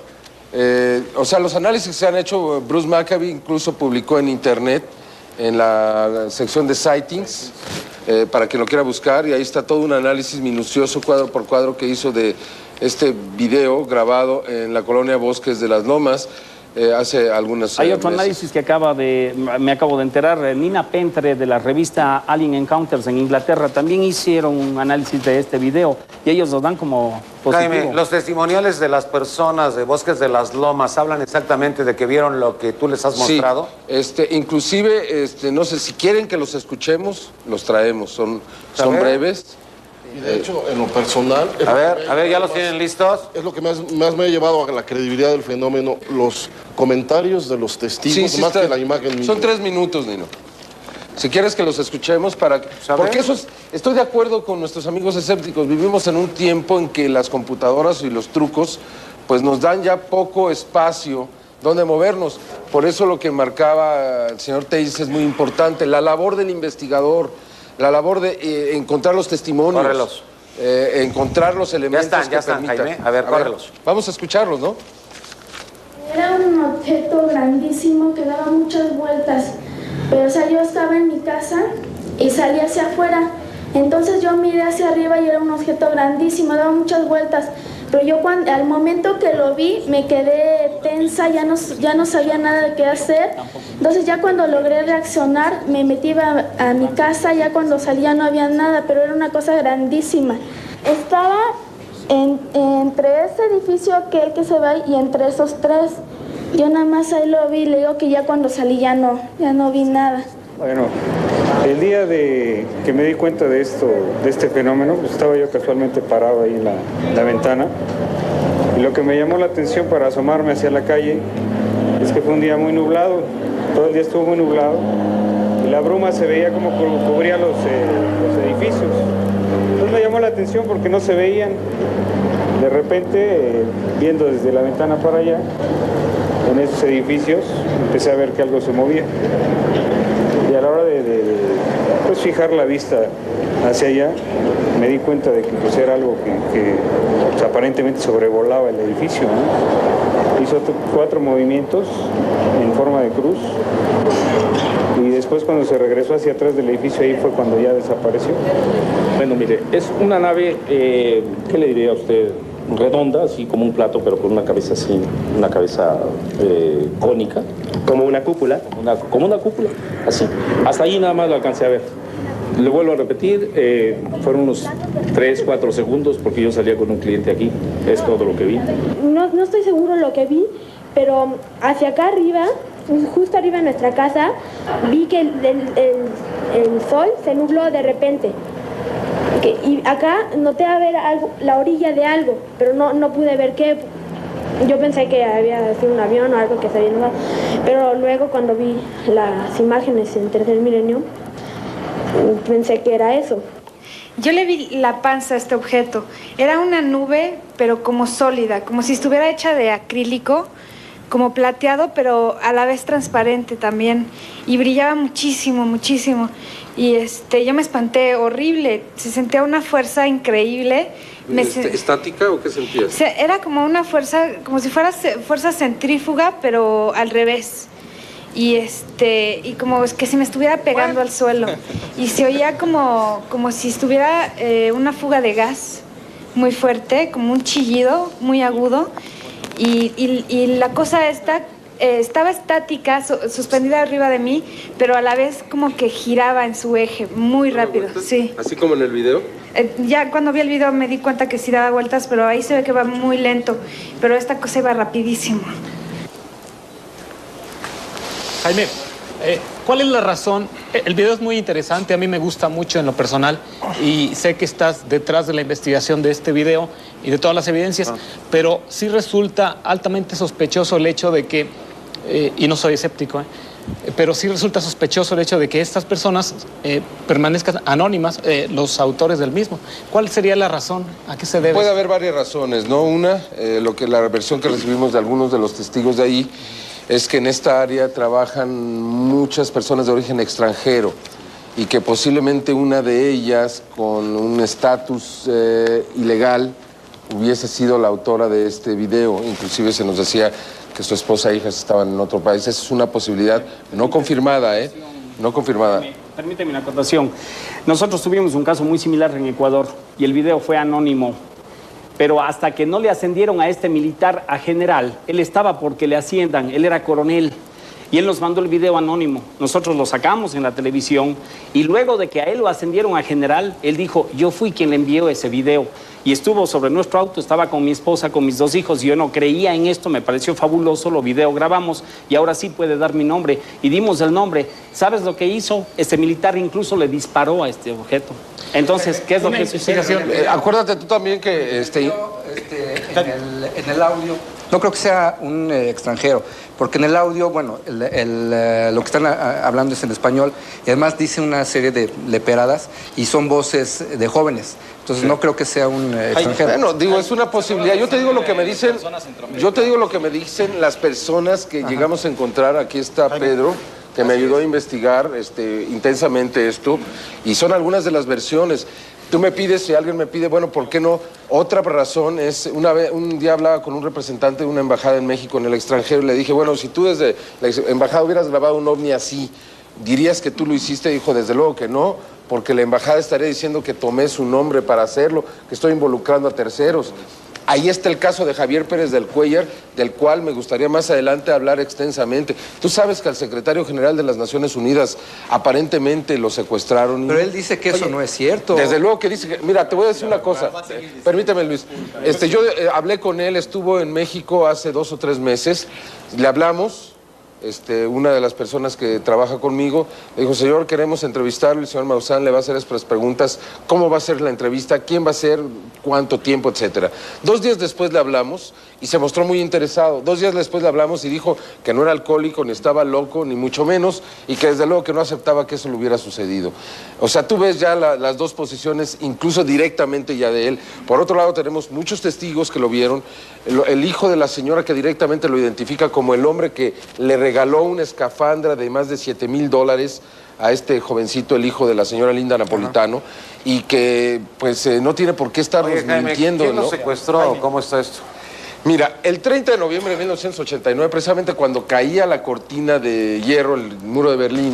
O sea, los análisis que se han hecho, Bruce Maccabee incluso publicó en internet, en la sección de sightings, para quien lo quiera buscar, y ahí está todo un análisis minucioso, cuadro por cuadro, que hizo de este video grabado en la colonia Bosques de las Lomas. hace algunas Hay otro meses. análisis que me acabo de enterar. Nina Pentre de la revista Alien Encounters en Inglaterra también hicieron un análisis de este video y ellos lo dan como positivo. Jaime, los testimoniales de las personas de Bosques de las Lomas hablan exactamente de que vieron lo que tú les has mostrado. Sí, inclusive, no sé, si quieren que los escuchemos, los traemos, son breves. Y de hecho, en lo personal... A ver, ¿ya los tienen listos? Es lo que más me ha llevado a la credibilidad del fenómeno, los comentarios de los testigos, Sí, más que la imagen misma. Son 3 minutos, Nino. Si quieres que los escuchemos para... Porque estoy de acuerdo con nuestros amigos escépticos. Vivimos en un tiempo en que las computadoras y los trucos pues nos dan ya poco espacio donde movernos. Por eso lo que marcaba el señor Teis es muy importante. La labor del investigador, la labor de encontrar los testimonios. Córrelos. Encontrar los elementos ya están, permitan. Jaime. A ver, córrelos. Vamos a escucharlos, ¿no? Era un objeto grandísimo que daba muchas vueltas, pero o sea, yo estaba en mi casa y salí hacia afuera, entonces yo miré hacia arriba y era un objeto grandísimo, daba muchas vueltas, pero yo al momento que lo vi me quedé tensa, ya no sabía nada de qué hacer, entonces ya cuando logré reaccionar me metí a mi casa, ya cuando salía no había nada, pero era una cosa grandísima. Estaba entre ese edificio aquel que se ve y entre esos 3. Yo nada más ahí lo vi, le digo que ya cuando salí ya no vi nada. Bueno, el día que me di cuenta de este fenómeno, pues estaba yo casualmente parado ahí en la ventana y lo que me llamó la atención para asomarme hacia la calle es que fue un día muy nublado, todo el día estuvo muy nublado y la bruma se veía como cubría los edificios. Entonces me llamó la atención porque no se veían. De repente, viendo desde la ventana para allá, en esos edificios, empecé a ver que algo se movía. Y a la hora de fijar la vista hacia allá, me di cuenta de que pues, era algo que pues, aparentemente sobrevolaba el edificio, ¿no? Hizo 4 movimientos en forma de cruz. Y después cuando se regresó hacia atrás del edificio, ahí fue cuando ya desapareció. Bueno, mire, es una nave, ¿qué le diría a usted? Redonda, así como un plato, pero con una cabeza así, una cabeza cónica. Como una cúpula. Como una cúpula, así. Hasta ahí nada más lo alcancé a ver. Le vuelvo a repetir, fueron unos 3, 4 segundos porque yo salía con un cliente aquí. Es todo lo que vi. No estoy seguro lo que vi, pero hacia acá arriba, justo arriba de nuestra casa, vi que el sol se nubló de repente. Y acá noté a ver la orilla de algo, pero no pude ver qué. Yo pensé que había sido un avión o algo que se había nublado, pero luego cuando vi las imágenes en Tercer Milenio, pensé que era eso. Yo le vi la panza a este objeto. Era una nube, pero como sólida, como si estuviera hecha de acrílico, como plateado, pero a la vez transparente también. Y brillaba muchísimo, muchísimo. Y yo me espanté horrible. Se sentía una fuerza increíble. ¿Estática o qué sentías? Era como una fuerza, como si fuera fuerza centrífuga, pero al revés. Y como que se me estuviera pegando al suelo. Y se oía como si estuviera una fuga de gas muy fuerte, como un chillido muy agudo. Y la cosa estaba estática, suspendida arriba de mí, pero a la vez como que giraba en su eje muy rápido. Sí. ¿Así como en el video? Ya cuando vi el video me di cuenta que sí daba vueltas, pero ahí se ve que va muy lento. Pero esta cosa iba rapidísimo. Jaime, ¿cuál es la razón? El video es muy interesante, a mí me gusta mucho en lo personal y sé que estás detrás de la investigación de este video y de todas las evidencias, pero sí resulta altamente sospechoso el hecho de que, y no soy escéptico, pero sí resulta sospechoso el hecho de que estas personas permanezcan anónimas, los autores del mismo. ¿Cuál sería la razón? ¿A qué se debe? Puede haber varias razones, ¿no? Una, la versión que recibimos de algunos de los testigos de ahí, es que en esta área trabajan muchas personas de origen extranjero y que posiblemente una de ellas, con un estatus ilegal, hubiese sido la autora de este video. Inclusive se nos decía que su esposa e hijas estaban en otro país. Esa es una posibilidad no confirmada, ¿eh? No confirmada. Permíteme una acotación. Nosotros tuvimos un caso muy similar en Ecuador y el video fue anónimo. Pero hasta que no le ascendieron a este militar a general, él estaba porque le asciendan, él era coronel. Y él nos mandó el video anónimo. Nosotros lo sacamos en la televisión y luego de que a él lo ascendieron a general, él dijo, yo fui quien le envió ese video. Y estuvo sobre nuestro auto, estaba con mi esposa, con mis 2 hijos. Y yo no creía en esto, me pareció fabuloso, lo video grabamos y ahora sí puede dar mi nombre. Y dimos el nombre. ¿Sabes lo que hizo? Este militar incluso le disparó a este objeto. Entonces, ¿qué es lo que sucede? Acuérdate tú también que en el audio, no creo que sea un extranjero, porque en el audio, bueno, lo que están hablando es en español y además dice una serie de leperadas y son voces de jóvenes. Entonces no creo que sea un extranjero. Bueno, digo, es una posibilidad. Yo te digo lo que me dicen, las personas que llegamos a encontrar. Aquí está Pedro, que me ayudó a investigar intensamente esto, y son algunas de las versiones. Tú me pides, si alguien me pide, bueno, ¿por qué no? Otra razón es, un día hablaba con un representante de una embajada en México, en el extranjero, y le dije, bueno, si tú desde la embajada hubieras grabado un ovni así, ¿dirías que tú lo hiciste? Dijo, desde luego que no, porque la embajada estaría diciendo que tomé su nombre para hacerlo, que estoy involucrando a terceros. Ahí está el caso de Javier Pérez del Cuéllar, del cual me gustaría más adelante hablar extensamente. Tú sabes que al secretario general de las Naciones Unidas aparentemente lo secuestraron. Pero él dice que eso no es cierto. Desde luego que dice que... Mira, te voy a decir una cosa. Permíteme, Luis. Yo hablé con él, estuvo en México hace 2 o 3 meses. Le hablamos... una de las personas que trabaja conmigo le dijo, señor, queremos entrevistarlo. El señor Maussan le va a hacer estas preguntas. ¿Cómo va a ser la entrevista? ¿Quién va a ser? ¿Cuánto tiempo? Etcétera. 2 días después le hablamos y se mostró muy interesado. 2 días después le hablamos y dijo que no era alcohólico, ni estaba loco, ni mucho menos, y que desde luego que no aceptaba que eso le hubiera sucedido. O sea, tú ves ya las 2 posiciones, incluso directamente ya de él. Por otro lado, tenemos muchos testigos que lo vieron. El hijo de la señora que directamente lo identifica como el hombre que le regaló una escafandra de más de $7,000 a este jovencito, el hijo de la señora Linda Napolitano, y que pues no tiene por qué estarnos mintiendo. ¿Quién lo secuestró? ¿Cómo está esto? Mira, el 30 de noviembre de 1989, precisamente cuando caía la cortina de hierro, el muro de Berlín,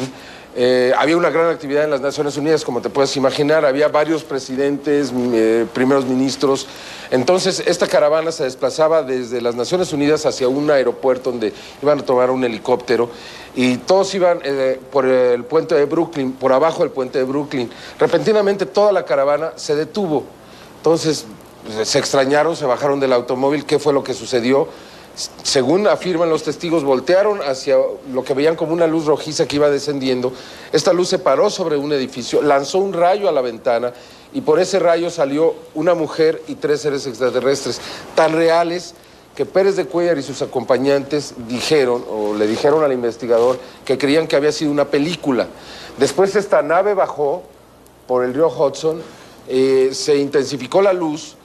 había una gran actividad en las Naciones Unidas, como te puedes imaginar. Había varios presidentes, primeros ministros. Entonces, esta caravana se desplazaba desde las Naciones Unidas hacia un aeropuerto donde iban a tomar un helicóptero y todos iban por el puente de Brooklyn, por abajo del puente de Brooklyn. Repentinamente, toda la caravana se detuvo. Entonces, se extrañaron, se bajaron del automóvil. ¿Qué fue lo que sucedió? Según afirman los testigos, voltearon hacia lo que veían como una luz rojiza que iba descendiendo. Esta luz se paró sobre un edificio, lanzó un rayo a la ventana y por ese rayo salió una mujer y 3 seres extraterrestres tan reales que Pérez de Cuéllar y sus acompañantes dijeron, o le dijeron al investigador, que creían que había sido una película. Después esta nave bajó por el río Hudson, se intensificó la luz.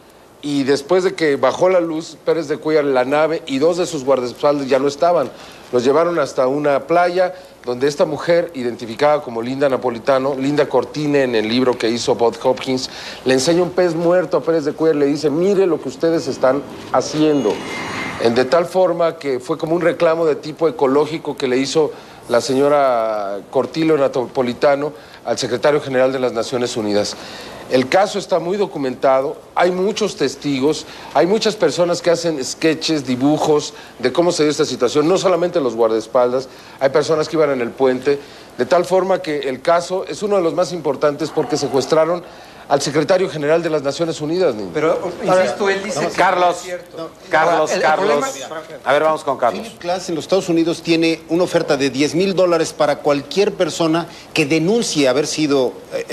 Y después de que bajó la luz, Pérez de Cuéllar, la nave y 2 de sus guardaespaldas ya no estaban. Los llevaron hasta una playa donde esta mujer, identificada como Linda Napolitano, Linda Cortine, en el libro que hizo Bob Hopkins, le enseña un pez muerto a Pérez de Cuéllar, le dice, mire lo que ustedes están haciendo. De tal forma que fue como un reclamo de tipo ecológico que le hizo la señora Cortilo Napolitano al secretario general de las Naciones Unidas. El caso está muy documentado, hay muchos testigos, hay muchas personas que hacen sketches, dibujos de cómo se dio esta situación, no solamente los guardaespaldas, hay personas que iban en el puente, de tal forma que el caso es uno de los más importantes porque secuestraron al secretario general de las Naciones Unidas. Pero, insisto, él dice que Carlos, no es cierto. Carlos. A ver, vamos con Carlos. Philip Glass en los Estados Unidos tiene una oferta de $10,000 para cualquier persona que denuncie haber sido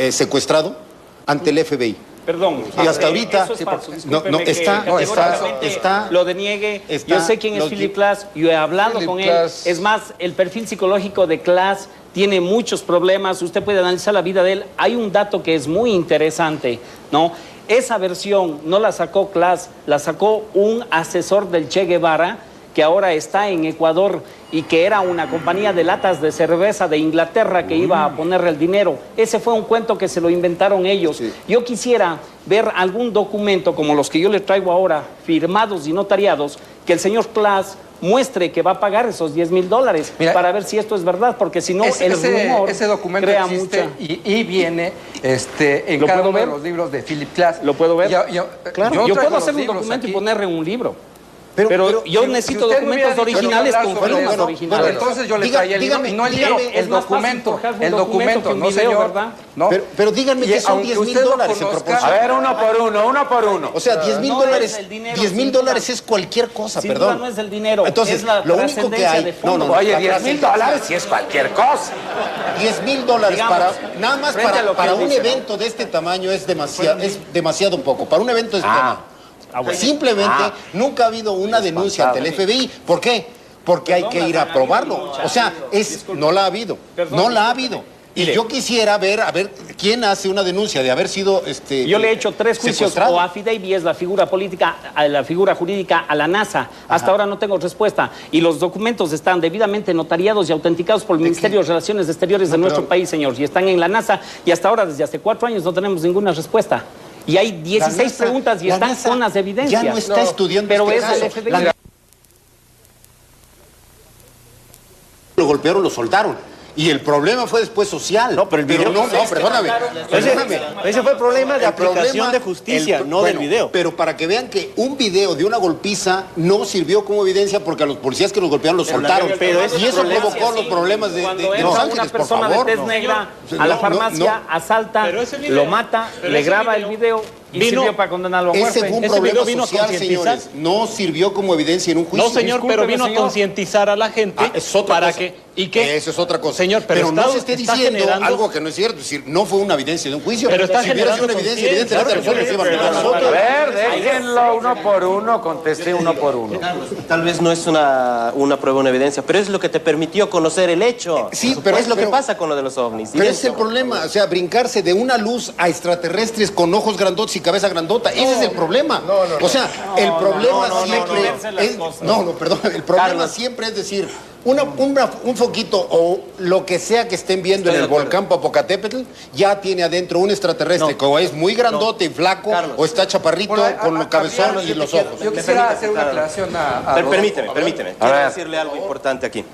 secuestrado ante el FBI. Perdón. Y hasta ahorita... Eso es falso. Está... Lo deniegue. Yo sé quién es Philip Glass. Yo he hablado con él. Es más, el perfil psicológico de Glass tiene muchos problemas. Usted puede analizar la vida de él. Hay un dato que es muy interesante, ¿no? Esa versión no la sacó Glass, la sacó un asesor del Che Guevara que ahora está en Ecuador y que era una compañía de latas de cerveza de Inglaterra que iba a ponerle el dinero. Ese fue un cuento que se lo inventaron ellos. Sí. Yo quisiera ver algún documento como los que yo les traigo ahora, firmados y notariados, que el señor Glass muestre que va a pagar esos $10,000 para ver si esto es verdad, porque si no, el rumor ese documento crea existe mucha... y viene en cada uno de los libros de Philip Glass. ¿Lo puedo ver? Claro. Yo puedo hacer un documento y ponerle un libro. Pero yo necesito documentos originales con firmas originales. Entonces yo le traía el libro, no el libro, el documento. El documento, no señor. ¿No? Pero díganme que son $10,000 en proporción. A ver, uno por uno. O sea, $10,000 es cualquier cosa, sin perdón. duda no es el dinero, Entonces, es la lo único que hay... de fondo. Oye, $10,000 sí es cualquier cosa. $10,000 nada más para un evento de este tamaño es demasiado poco. Para un evento de este tamaño. Simplemente nunca ha habido una denuncia ante el FBI. ¿Por qué? Porque hay que ir a probarlo. O sea, no la ha habido. No la ha habido. Y yo quisiera ver, quién hace una denuncia de haber sido Yo le he hecho 3 juicios secuestrado. o affidavit, es la figura política, la figura jurídica a la NASA. Hasta ahora no tengo respuesta. Y los documentos están debidamente notariados y autenticados por el Ministerio de Relaciones Exteriores de nuestro país, señor. Y están en la NASA. Y hasta ahora, desde hace 4 años, no tenemos ninguna respuesta. Y hay 16 preguntas y están con las evidencias. Ya no está estudiando pero este es caso. el FBI. Lo golpearon, lo soltaron. Y el problema fue después social. No, pero el video... perdóname. Ese fue el problema de aplicación de justicia, no del video. Pero para que vean que un video de una golpiza no sirvió como evidencia porque a los policías que los golpearon los soltaron. Y eso provocó los problemas de Los Ángeles, una persona de tez negra a la farmacia, asalta, lo mata, le graba el video y sirvió para condenarlo a muerte. Ese fue un problema social, señores. No sirvió como evidencia en un juicio. No, señor, pero vino a concientizar a la gente para que... ¿Y qué? Eso es otra cosa. Señor, pero no se esté diciendo algo que no es cierto. Es decir, no fue una evidencia de un juicio. Pero está si hubiera sido una evidencia, evidentemente nosotros íbamos a nosotros. A ver, déjenlo uno por uno, contesté uno por uno. Tal vez no es una prueba, una evidencia, pero es lo que te permitió conocer el hecho. Sí, pero es lo que pasa con lo de los ovnis. Pero ese es el problema, o sea, brincarse de una luz a extraterrestres con ojos grandotes y cabeza grandota, ese es el problema. O sea, el problema siempre es... perdón, el problema siempre es decir... Un foquito o lo que sea que estén viendo en el volcán Popocatépetl ya tiene adentro un extraterrestre que o es muy grandote y flaco o está chaparrito con los cabezones y los ojos. Yo quisiera hacer una aclaración a Permíteme. Quiero decirle algo importante aquí.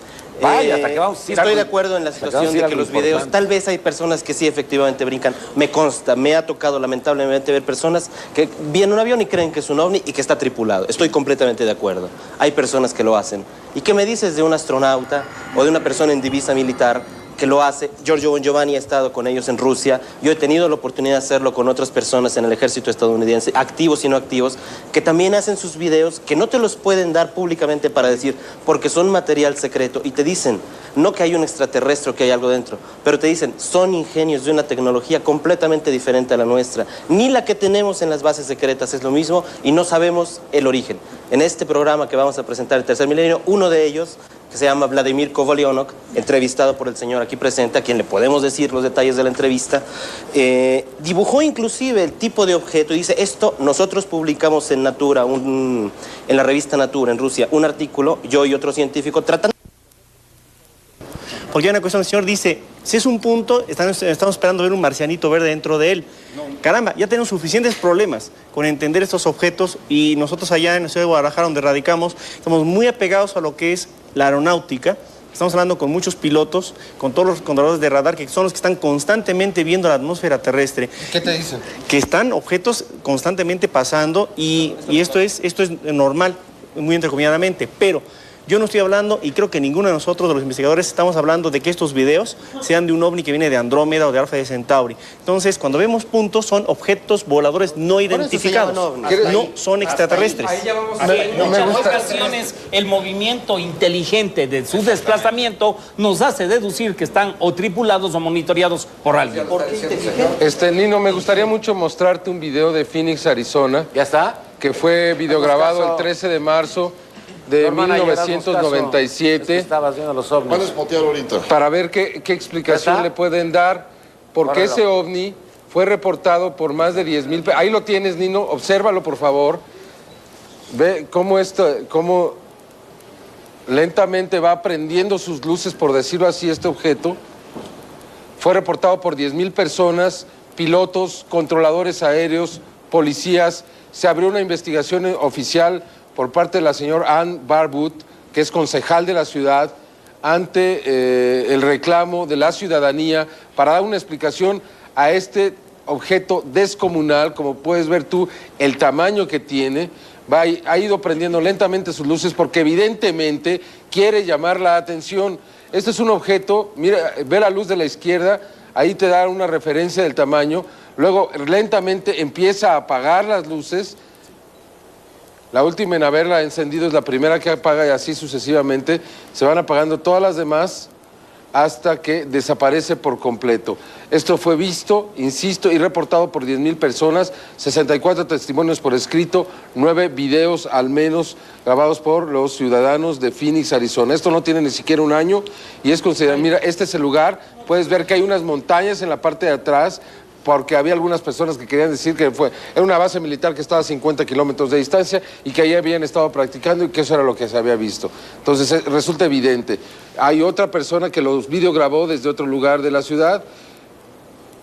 Vaya, hasta que vamos. Estoy de acuerdo en la situación de que los videos, tal vez hay personas que sí efectivamente brincan, me consta, me ha tocado lamentablemente ver personas que vienen un avión y creen que es un ovni y que está tripulado. Estoy completamente de acuerdo. Hay personas que lo hacen. ¿Y qué me dices de un astronauta o de una persona en divisa militar que lo hace? Giorgio Bon Giovanni ha estado con ellos en Rusia. Yo he tenido la oportunidad de hacerlo con otras personas en el ejército estadounidense, activos y no activos, que también hacen sus videos, que no te los pueden dar públicamente para decir, porque son material secreto, y te dicen, no que hay un extraterrestre o que hay algo dentro, pero te dicen, son ingenios de una tecnología completamente diferente a la nuestra. Ni la que tenemos en las bases secretas es lo mismo y no sabemos el origen. En este programa que vamos a presentar, el Tercer Milenio, uno de ellos, que se llama Vladimir Kovalionok, entrevistado por el señor aquí presente, a quien le podemos decir los detalles de la entrevista, dibujó inclusive el tipo de objeto y dice, esto nosotros publicamos en Natura, en la revista Natura en Rusia, un artículo, yo y otro científico, tratando... Porque hay una cuestión, el señor dice, si es un punto, estamos esperando ver un marcianito verde dentro de él. Caramba, ya tenemos suficientes problemas con entender estos objetos y nosotros allá en la ciudad de Guadalajara, donde radicamos, estamos muy apegados a lo que es la aeronáutica. Estamos hablando con muchos pilotos, con todos los controladores de radar, que son los que están constantemente viendo la atmósfera terrestre. ¿Qué te dicen? Que están objetos constantemente pasando y esto es normal, muy entrecomilladamente, pero... Yo no estoy hablando, y creo que ninguno de nosotros, de los investigadores, estamos hablando de que estos videos sean de un ovni que viene de Andrómeda o de Alfa de Centauri. Entonces, cuando vemos puntos, son objetos voladores no identificados. No son extraterrestres. En muchas ocasiones, el movimiento inteligente de su desplazamiento nos hace deducir que están o tripulados o monitoreados por alguien. Nino, me gustaría mucho mostrarte un video de Phoenix, Arizona. ¿Ya está? Que fue videograbado el 13 de marzo de 1997. Estabas viendo los ovnis. Van a espotear ahorita. Para ver qué explicación le pueden dar, porque ese ovni fue reportado por más de 10,000... Ahí lo tienes, Nino, obsérvalo, por favor. Ve cómo lentamente va prendiendo sus luces, por decirlo así, este objeto. Fue reportado por 10,000 personas, pilotos, controladores aéreos, policías. Se abrió una investigación oficial por parte de la señora Ann Barwood, que es concejal de la ciudad, ante el reclamo de la ciudadanía para dar una explicación a este objeto descomunal. Como puedes ver tú, el tamaño que tiene, ha ido prendiendo lentamente sus luces porque evidentemente quiere llamar la atención. Este es un objeto, mira, ve la luz de la izquierda, ahí te da una referencia del tamaño, luego lentamente empieza a apagar las luces. La última en haberla encendido es la primera que apaga y así sucesivamente se van apagando todas las demás hasta que desaparece por completo. Esto fue visto, insisto, y reportado por 10,000 personas, 64 testimonios por escrito, 9 videos al menos grabados por los ciudadanos de Phoenix, Arizona. Esto no tiene ni siquiera un año y es considerado, mira, este es el lugar, puedes ver que hay unas montañas en la parte de atrás, porque había algunas personas que querían decir que era una base militar que estaba a 50 kilómetros de distancia y que ahí habían estado practicando y que eso era lo que se había visto. Entonces resulta evidente. Hay otra persona que los videograbó desde otro lugar de la ciudad,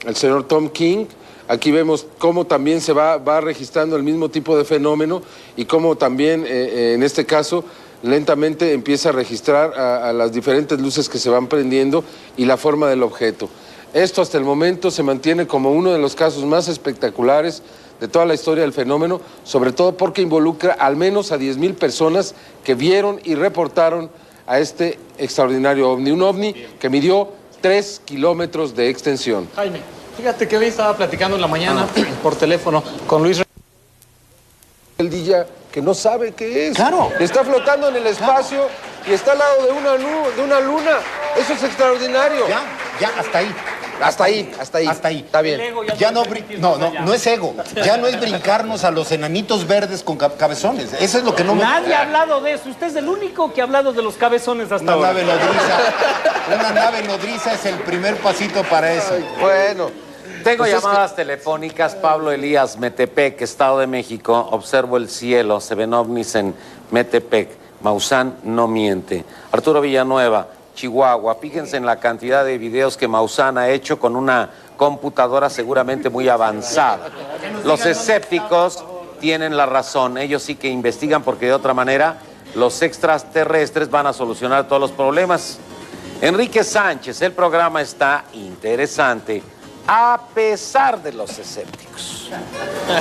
el señor Tom King. Aquí vemos cómo también se va registrando el mismo tipo de fenómeno y cómo también, en este caso, lentamente empieza a registrar a las diferentes luces que se van prendiendo y la forma del objeto. Esto hasta el momento se mantiene como uno de los casos más espectaculares de toda la historia del fenómeno, sobre todo porque involucra al menos a 10,000 personas que vieron y reportaron a este extraordinario ovni. Un ovni que midió 3 kilómetros de extensión. Jaime, fíjate que hoy estaba platicando en la mañana por teléfono con Luis. El día que no sabe qué es. Claro. Está flotando en el espacio y está al lado de una luna. Eso es extraordinario. Ya, hasta ahí. Hasta ahí. Está bien. Ya no es ego. Ya no es brincarnos a los enanitos verdes con cabezones. Eso es lo que no me... Nadie ha hablado de eso. Usted es el único que ha hablado de los cabezones hasta ahora. Una nave nodriza es el primer pasito para eso. Bueno, tengo llamadas telefónicas. Pablo Elías, Metepec, Estado de México. Observo el cielo, se ven ovnis en Metepec. Maussan no miente. Arturo Villanueva, Chihuahua. Fíjense en la cantidad de videos que Maussan ha hecho con una computadora seguramente muy avanzada. Los escépticos tienen la razón. Ellos sí que investigan porque de otra manera los extraterrestres van a solucionar todos los problemas. Enrique Sánchez, el programa está interesante a pesar de los escépticos.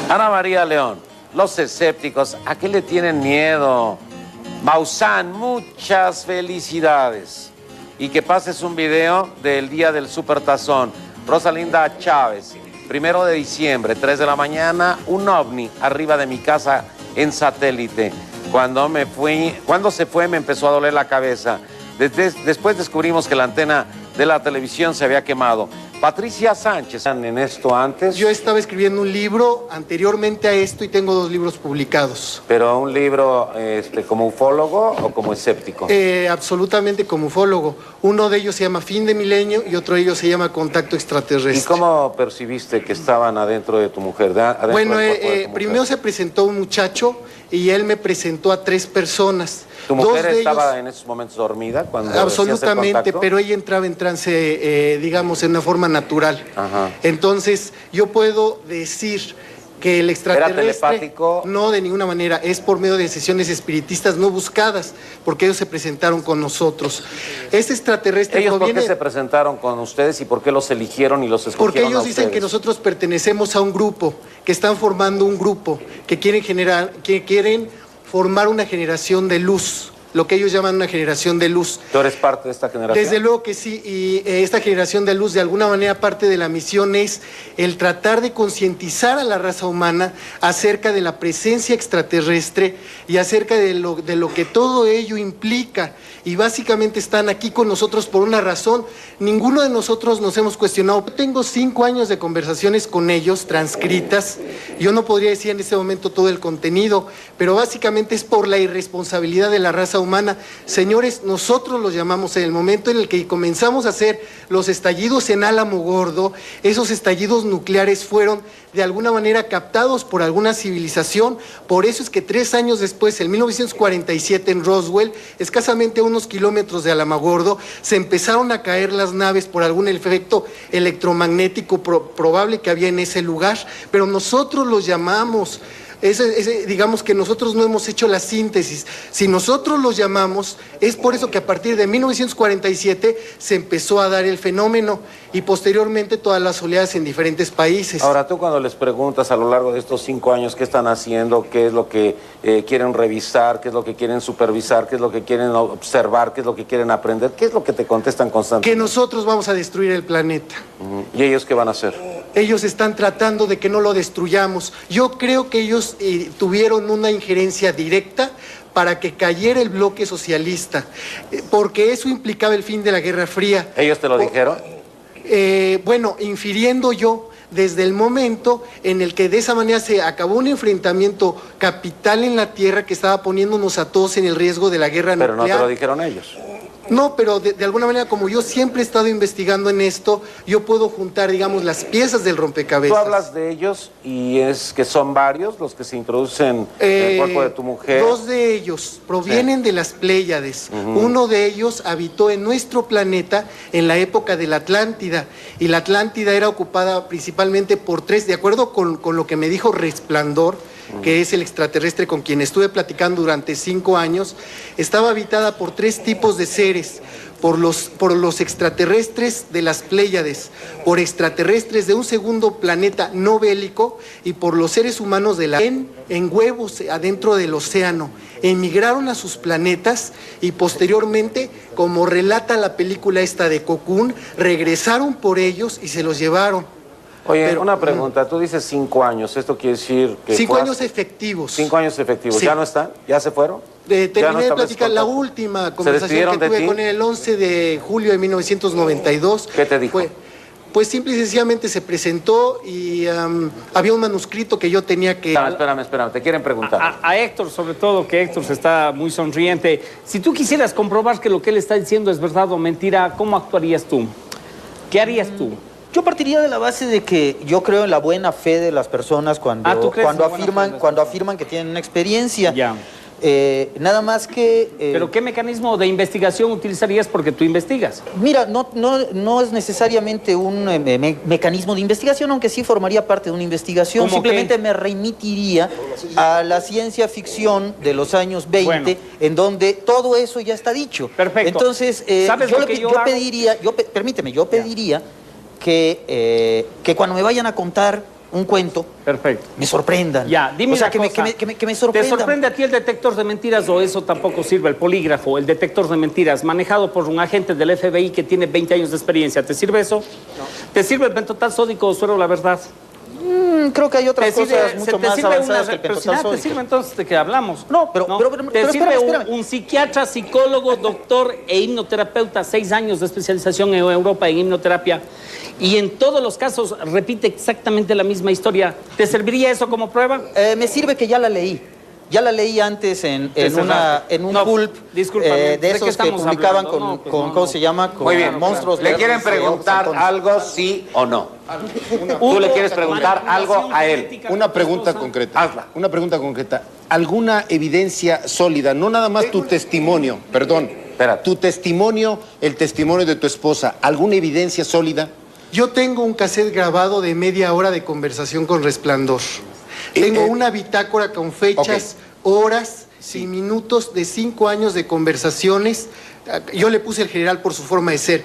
Ana María León, los escépticos, ¿a qué le tienen miedo? Maussan, muchas felicidades. Y que pases un video del día del Supertazón. Rosalinda Chávez, 1 de diciembre, 3 de la mañana, un ovni arriba de mi casa en satélite. Cuando se fue me empezó a doler la cabeza. Después descubrimos que la antena de la televisión se había quemado. Patricia Sánchez, ¿en esto antes? Yo estaba escribiendo un libro anteriormente a esto y tengo 2 libros publicados. ¿Pero un libro como ufólogo o como escéptico? Absolutamente como ufólogo. Uno de ellos se llama Fin de Milenio y otro de ellos se llama Contacto Extraterrestre. ¿Y cómo percibiste que estaban adentro de tu mujer? Bueno, primero se presentó un muchacho y él me presentó a 3 personas. ¿Tu mujer estaba en esos momentos dormida cuando absolutamente, pero ella entraba en trance, digamos, en una forma natural. Ajá. Entonces, yo puedo decir que el extraterrestre... ¿Era telepático? No, de ninguna manera. Es por medio de sesiones espiritistas no buscadas, porque ellos se presentaron con nosotros. Este extraterrestre ¿Ellos proviene... por qué se presentaron con ustedes y por qué los eligieron y los escogieron? Porque ellos dicen que nosotros pertenecemos a un grupo, que están formando un grupo, que quieren formar una generación de luz, lo que ellos llaman una generación de luz. ¿Tú eres parte de esta generación? Desde luego que sí, y esta generación de luz, de alguna manera, parte de la misión es el tratar de concientizar a la raza humana acerca de la presencia extraterrestre y acerca de lo que todo ello implica. Y básicamente están aquí con nosotros por una razón. Ninguno de nosotros nos hemos cuestionado. Tengo 5 años de conversaciones con ellos, transcritas. Yo no podría decir en este momento todo el contenido, pero básicamente es por la irresponsabilidad de la raza humana. Señores, nosotros los llamamos en el momento en el que comenzamos a hacer los estallidos en Álamo Gordo. Esos estallidos nucleares fueron de alguna manera captados por alguna civilización. Por eso es que 3 años después, en 1947, en Roswell, escasamente a unos kilómetros de Alamogordo, se empezaron a caer las naves por algún efecto electromagnético probable que había en ese lugar, pero nosotros los llamamos digamos que nosotros no hemos hecho la síntesis. Si nosotros los llamamos, es por eso que a partir de 1947 se empezó a dar el fenómeno y posteriormente todas las oleadas en diferentes países. Ahora, tú cuando les preguntas a lo largo de estos 5 años qué están haciendo, qué es lo que quieren revisar, qué es lo que quieren supervisar, qué es lo que quieren observar, qué es lo que quieren aprender, ¿qué es lo que te contestan constantemente? Que nosotros vamos a destruir el planeta. ¿Y ellos qué van a hacer? Ellos están tratando de que no lo destruyamos. Yo creo que ellos tuvieron una injerencia directa para que cayera el bloque socialista, porque eso implicaba el fin de la Guerra Fría. ¿Ellos te lo dijeron? Bueno, infiriendo yo desde el momento en el que de esa manera se acabó un enfrentamiento capital en la Tierra que estaba poniéndonos a todos en el riesgo de la guerra nuclear. Pero no te lo dijeron ellos. No, pero de alguna manera, como yo siempre he estado investigando en esto, yo puedo juntar, digamos, las piezas del rompecabezas. Tú hablas de ellos y es que son varios los que se introducen en el cuerpo de tu mujer. 2 de ellos provienen de las Pléyades. Uno de ellos habitó en nuestro planeta en la época de la Atlántida. Y la Atlántida era ocupada principalmente por 3, de acuerdo con lo que me dijo Resplandor, que es el extraterrestre con quien estuve platicando durante 5 años, estaba habitada por 3 tipos de seres, por los extraterrestres de las Pléyades, por extraterrestres de un segundo planeta no bélico y por los seres humanos de la en huevos adentro del océano. Emigraron a sus planetas y posteriormente, como relata la película esta de Cocoon, regresaron por ellos y se los llevaron. Oye, pero, una pregunta, tú dices 5 años, ¿esto quiere decir que 5 años efectivos. 5 años efectivos, Sí. ¿Ya no están? ¿Ya se fueron? Terminé de platicar la última conversación que tuve con él el 11 de julio de 1992. ¿Qué te dijo? Pues simple y sencillamente se presentó y había un manuscrito que yo tenía que... Espérame, te quieren preguntar. A Héctor, sobre todo, que Héctor se está muy sonriente. Si tú quisieras comprobar que lo que él está diciendo es verdad o mentira, ¿cómo actuarías tú? ¿Qué harías tú? Yo partiría de la base de que yo creo en la buena fe de las personas cuando afirman que tienen una experiencia. Ya. Nada más que... ¿Pero qué mecanismo de investigación utilizarías porque tú investigas? Mira, no es necesariamente un mecanismo de investigación, aunque sí formaría parte de una investigación. Simplemente me remitiría a la ciencia ficción de los años 20, en donde todo eso ya está dicho. Perfecto. Entonces, yo pediría que cuando me vayan a contar un cuento, perfecto, me sorprendan. Ya, dime o sea, una cosa. que me sorprendan. ¿Te sorprende a ti el detector de mentiras o eso tampoco sirve? El polígrafo, el detector de mentiras, manejado por un agente del FBI que tiene 20 años de experiencia. ¿Te sirve eso? No. ¿Te sirve el pentotal sódico o suero la verdad? Creo que hay otras cosas mucho más avanzadas que el pentotal sódico. ¿Te sirve entonces de qué hablamos? No, pero ¿Te sirve espérame. un psiquiatra, psicólogo, doctor e hipnoterapeuta, 6 años de especialización en Europa en hipnoterapia, y en todos los casos repite exactamente la misma historia? ¿Te serviría eso como prueba? Me sirve que ya la leí. Ya la leí antes en un pulp de esos que publicaban con ¿cómo se llama? Con Muy bien. monstruos. ¿Le quieren preguntar algo, sí o no? ¿Tú le quieres preguntar algo a él? Una pregunta concreta. Hazla. Una pregunta concreta. ¿Alguna evidencia sólida? No nada más tu testimonio, perdón. Espera. Tu testimonio, el testimonio de tu esposa. ¿Alguna evidencia sólida? Yo tengo un cassette grabado de media hora de conversación con Resplandor. Tengo una bitácora con fechas, horas y minutos de 5 años de conversaciones. Yo le puse el general por su forma de ser.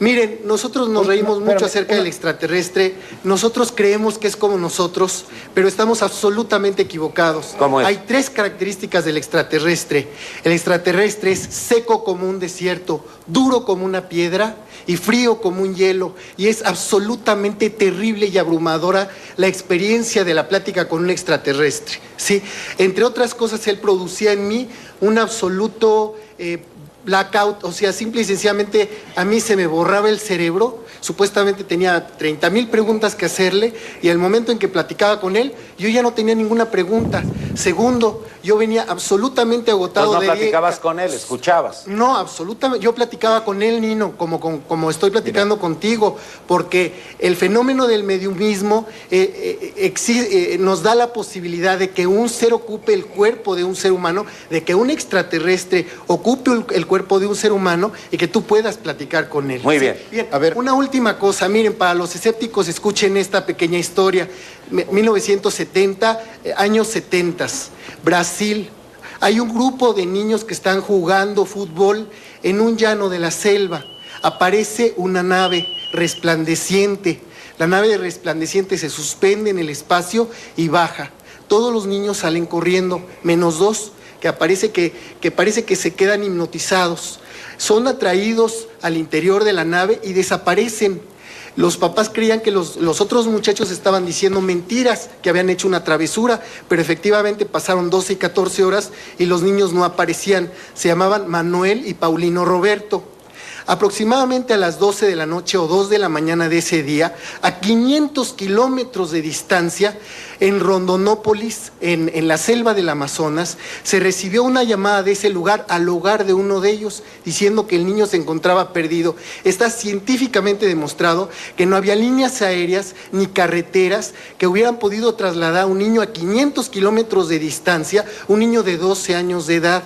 Miren, nosotros nos reímos mucho acerca del extraterrestre. Nosotros creemos que es como nosotros, pero estamos absolutamente equivocados. ¿Cómo es? Hay 3 características del extraterrestre. El extraterrestre es seco como un desierto, duro como una piedra y frío como un hielo. Y es absolutamente terrible y abrumadora la experiencia de la plática con un extraterrestre, ¿sí? Entre otras cosas, él producía en mí un absoluto... blackout, o sea, simple y sencillamente a mí se me borraba el cerebro. Supuestamente tenía 30,000 preguntas que hacerle y el momento en que platicaba con él, yo ya no tenía ninguna pregunta. Segundo, yo venía absolutamente agotado. Pues no platicabas con él, escuchabas. No, absolutamente. Yo platicaba con él, Nino, como estoy platicando contigo, porque el fenómeno del mediumismo nos da la posibilidad de que un ser ocupe el cuerpo de un ser humano, de que un extraterrestre ocupe ocupe el cuerpo de un ser humano y que tú puedas platicar con él. Muy bien. Bien, a ver, una última cosa, miren, para los escépticos, escuchen esta pequeña historia. 1970, años 70, Brasil. Hay un grupo de niños que están jugando fútbol en un llano de la selva. Aparece una nave resplandeciente. La nave resplandeciente se suspende en el espacio y baja. Todos los niños salen corriendo, menos dos, que parece que se quedan hipnotizados. Son atraídos al interior de la nave y desaparecen. Los papás creían que los otros muchachos estaban diciendo mentiras, que habían hecho una travesura, pero efectivamente pasaron 12 y 14 horas y los niños no aparecían. Se llamaban Manuel y Paulino Roberto. Aproximadamente a las 12 de la noche o 2 de la mañana de ese día, a 500 kilómetros de distancia, en Rondonópolis, en la selva del Amazonas, se recibió una llamada de ese lugar al hogar de uno de ellos, diciendo que el niño se encontraba perdido. Está científicamente demostrado que no había líneas aéreas ni carreteras que hubieran podido trasladar a un niño a 500 kilómetros de distancia, un niño de 12 años de edad,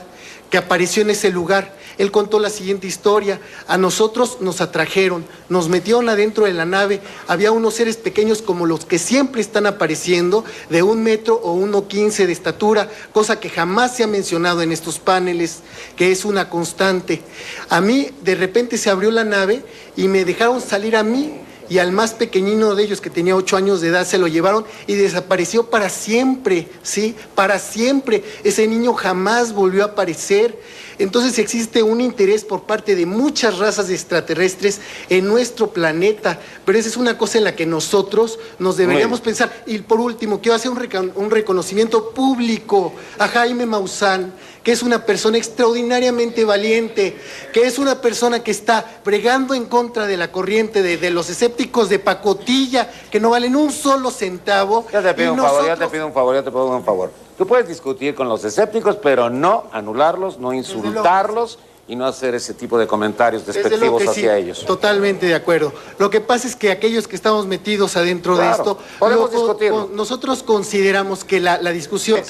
que apareció en ese lugar. Él contó la siguiente historia: a nosotros nos atrajeron, nos metieron adentro de la nave, había unos seres pequeños como los que siempre están apareciendo, de 1 metro o 1,15 de estatura, cosa que jamás se ha mencionado en estos paneles, que es una constante. A mí de repente se abrió la nave y me dejaron salir a mí, y al más pequeñino de ellos, que tenía 8 años de edad, se lo llevaron y desapareció para siempre, ¿sí? Para siempre. Ese niño jamás volvió a aparecer. Entonces existe un interés por parte de muchas razas extraterrestres en nuestro planeta, pero esa es una cosa en la que nosotros nos deberíamos pensar. Y por último, quiero hacer un reconocimiento público a Jaime Maussan, que es una persona extraordinariamente valiente, que es una persona que está bregando en contra de la corriente de los escépticos de pacotilla, que no valen un solo centavo. Ya te pido un favor. Tú puedes discutir con los escépticos, pero no anularlos, no insultarlos y no hacer ese tipo de comentarios despectivos hacia ellos. Totalmente de acuerdo. Lo que pasa es que aquellos que estamos metidos adentro de esto, podemos discutirlo. Nosotros consideramos que la discusión...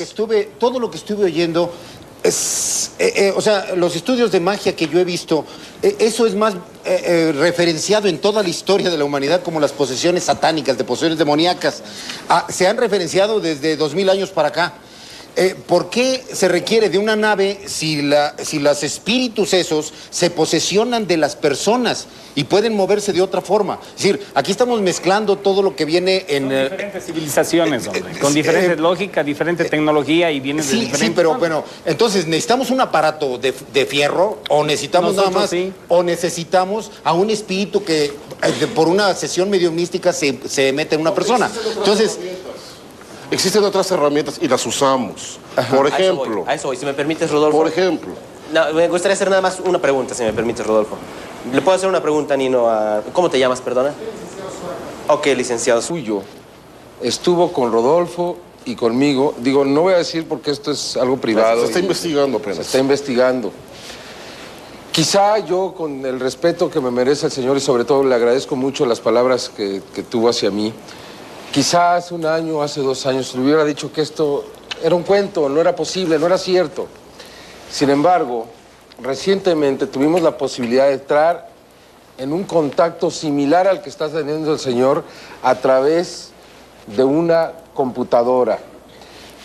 Todo lo que estuve oyendo es, o sea, los estudios de magia que yo he visto, eso es más referenciado en toda la historia de la humanidad como las posesiones satánicas, de posesiones demoníacas. Se han referenciado desde 2000 años para acá. ¿Por qué se requiere de una nave si los espíritus esos se posesionan de las personas y pueden moverse de otra forma? Es decir, aquí estamos mezclando todo lo que viene en... Son diferentes civilizaciones, hombre, con diferente lógica, diferente tecnología y vienen de diferentes... Sí, pero bueno, entonces, ¿necesitamos un aparato de fierro o necesitamos o necesitamos a un espíritu que por una sesión mediumística se mete en una persona? Entonces... Existen otras herramientas y las usamos. Ajá. Por ejemplo... A eso voy, si me permites, Rodolfo. Por ejemplo... No, me gustaría hacer nada más una pregunta, si me permites, Rodolfo. ¿Le puedo hacer una pregunta, Nino? ¿Cómo te llamas, perdona? Ok, licenciado. Suyo. Estuvo con Rodolfo y conmigo. Digo, no voy a decir porque esto es algo privado. Se está investigando apenas. Se está investigando. Quizá yo, con el respeto que me merece el señor y sobre todo le agradezco mucho las palabras que tuvo hacia mí, quizá hace 1 año, hace 2 años, le hubiera dicho que esto era un cuento, no era posible, no era cierto. Sin embargo, recientemente tuvimos la posibilidad de entrar en un contacto similar al que está teniendo el señor a través de una computadora.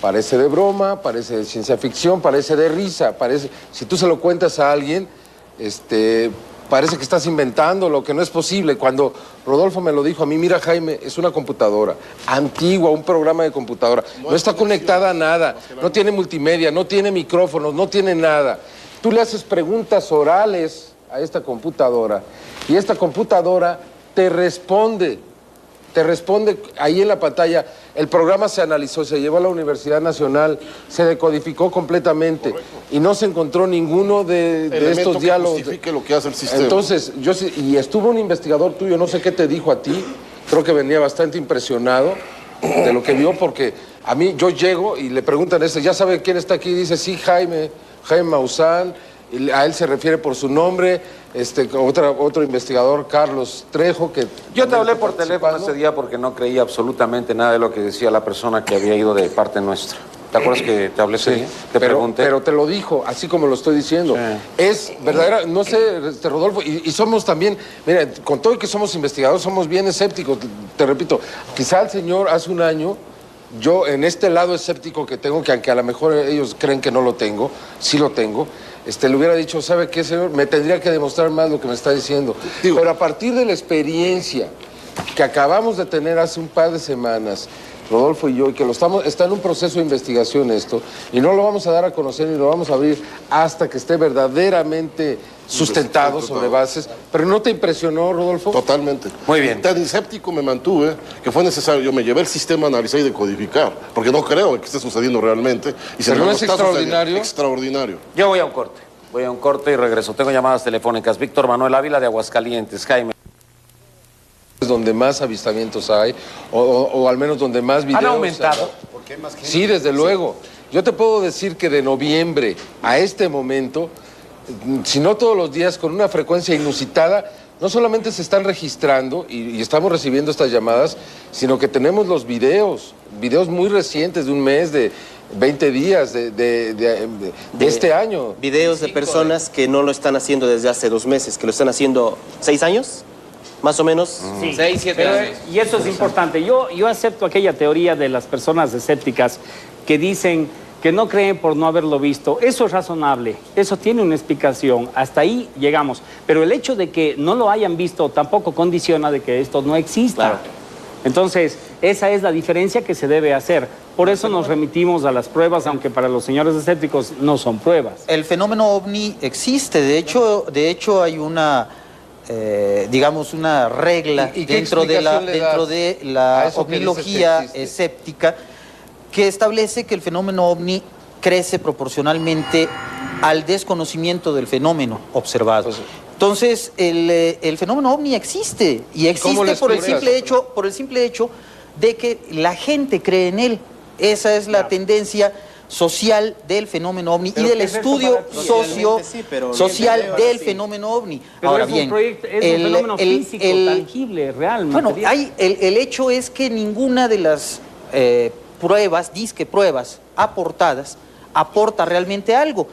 Parece de broma, parece de ciencia ficción, parece de risa, parece... Si tú se lo cuentas a alguien, parece que estás inventando lo que no es posible. Cuando Rodolfo me lo dijo a mí, mira, Jaime, es una computadora antigua, un programa de computadora. No está conectada a nada, no tiene multimedia, no tiene micrófonos, no tiene nada. Tú le haces preguntas orales a esta computadora y esta computadora te responde ahí en la pantalla. El programa se analizó, se llevó a la Universidad Nacional, se decodificó completamente. Correcto. Y no se encontró ninguno de estos diálogos. Que justifique lo que hace el sistema. Entonces, y estuvo un investigador tuyo, no sé qué te dijo a ti, creo que venía bastante impresionado de lo que vio, porque a mí, yo llego y le preguntan eso, ¿ya sabe quién está aquí? Y dice, sí, Jaime Maussan. A él se refiere por su nombre, otro investigador, Carlos Trejo, que... Yo te hablé por teléfono ese día porque no creía absolutamente nada de lo que decía la persona que había ido de parte nuestra. ¿Te acuerdas que te hablé ese día? Te pregunté. Pero te lo dijo, así como lo estoy diciendo. Es verdadera, no sé, Rodolfo, y somos también, mira, con todo que somos investigadores, somos bien escépticos, te repito. Quizá el señor hace un año, yo en este lado escéptico que tengo, que aunque a lo mejor ellos creen que no lo tengo, sí lo tengo, le hubiera dicho, ¿sabe qué, señor? Me tendría que demostrar más lo que me está diciendo. Pero a partir de la experiencia que acabamos de tener hace un par de semanas, Rodolfo y yo, y que está en un proceso de investigación esto, y no lo vamos a dar a conocer ni lo vamos a abrir hasta que esté verdaderamente sustentado sobre bases. ¿Pero no te impresionó, Rodolfo? Totalmente. Muy bien. Tan escéptico me mantuve que fue necesario. Yo me llevé el sistema a analizar y decodificar, porque no creo que esté sucediendo realmente. Y ¿Pero no es extraordinario? Extraordinario. Yo voy a un corte y regreso. Tengo llamadas telefónicas. Víctor Manuel Ávila de Aguascalientes. Jaime. Donde más avistamientos hay, o al menos donde más videos... ¿Han aumentado? ¿Por qué más gente? Sí, desde luego. Yo te puedo decir que de noviembre a este momento, si no todos los días, con una frecuencia inusitada, no solamente se están registrando y estamos recibiendo estas llamadas, sino que tenemos los videos muy recientes de un mes, de 20 días de este año. Videos de personas que no lo están haciendo desde hace 2 meses, que lo están haciendo 6 años. Más o menos. Sí. 6, 7 años. Y eso es importante. Yo acepto aquella teoría de las personas escépticas que dicen que no creen por no haberlo visto. Eso es razonable. Eso tiene una explicación. Hasta ahí llegamos. Pero el hecho de que no lo hayan visto tampoco condiciona de que esto no exista. Claro. Entonces, esa es la diferencia que se debe hacer. Por eso nos remitimos a las pruebas, aunque para los señores escépticos no son pruebas. El fenómeno ovni existe. De hecho hay una... digamos, una regla dentro de la ovnilogía escéptica que establece que el fenómeno ovni crece proporcionalmente al desconocimiento del fenómeno observado. Entonces, el fenómeno ovni existe, y existe por el simple hecho de que la gente cree en él. Esa es la tendencia social del fenómeno ovni y del estudio social del fenómeno ovni. Pero ahora es bien, es un fenómeno físico, tangible, real, material. El hecho es que ninguna de las pruebas aportadas aporta realmente algo.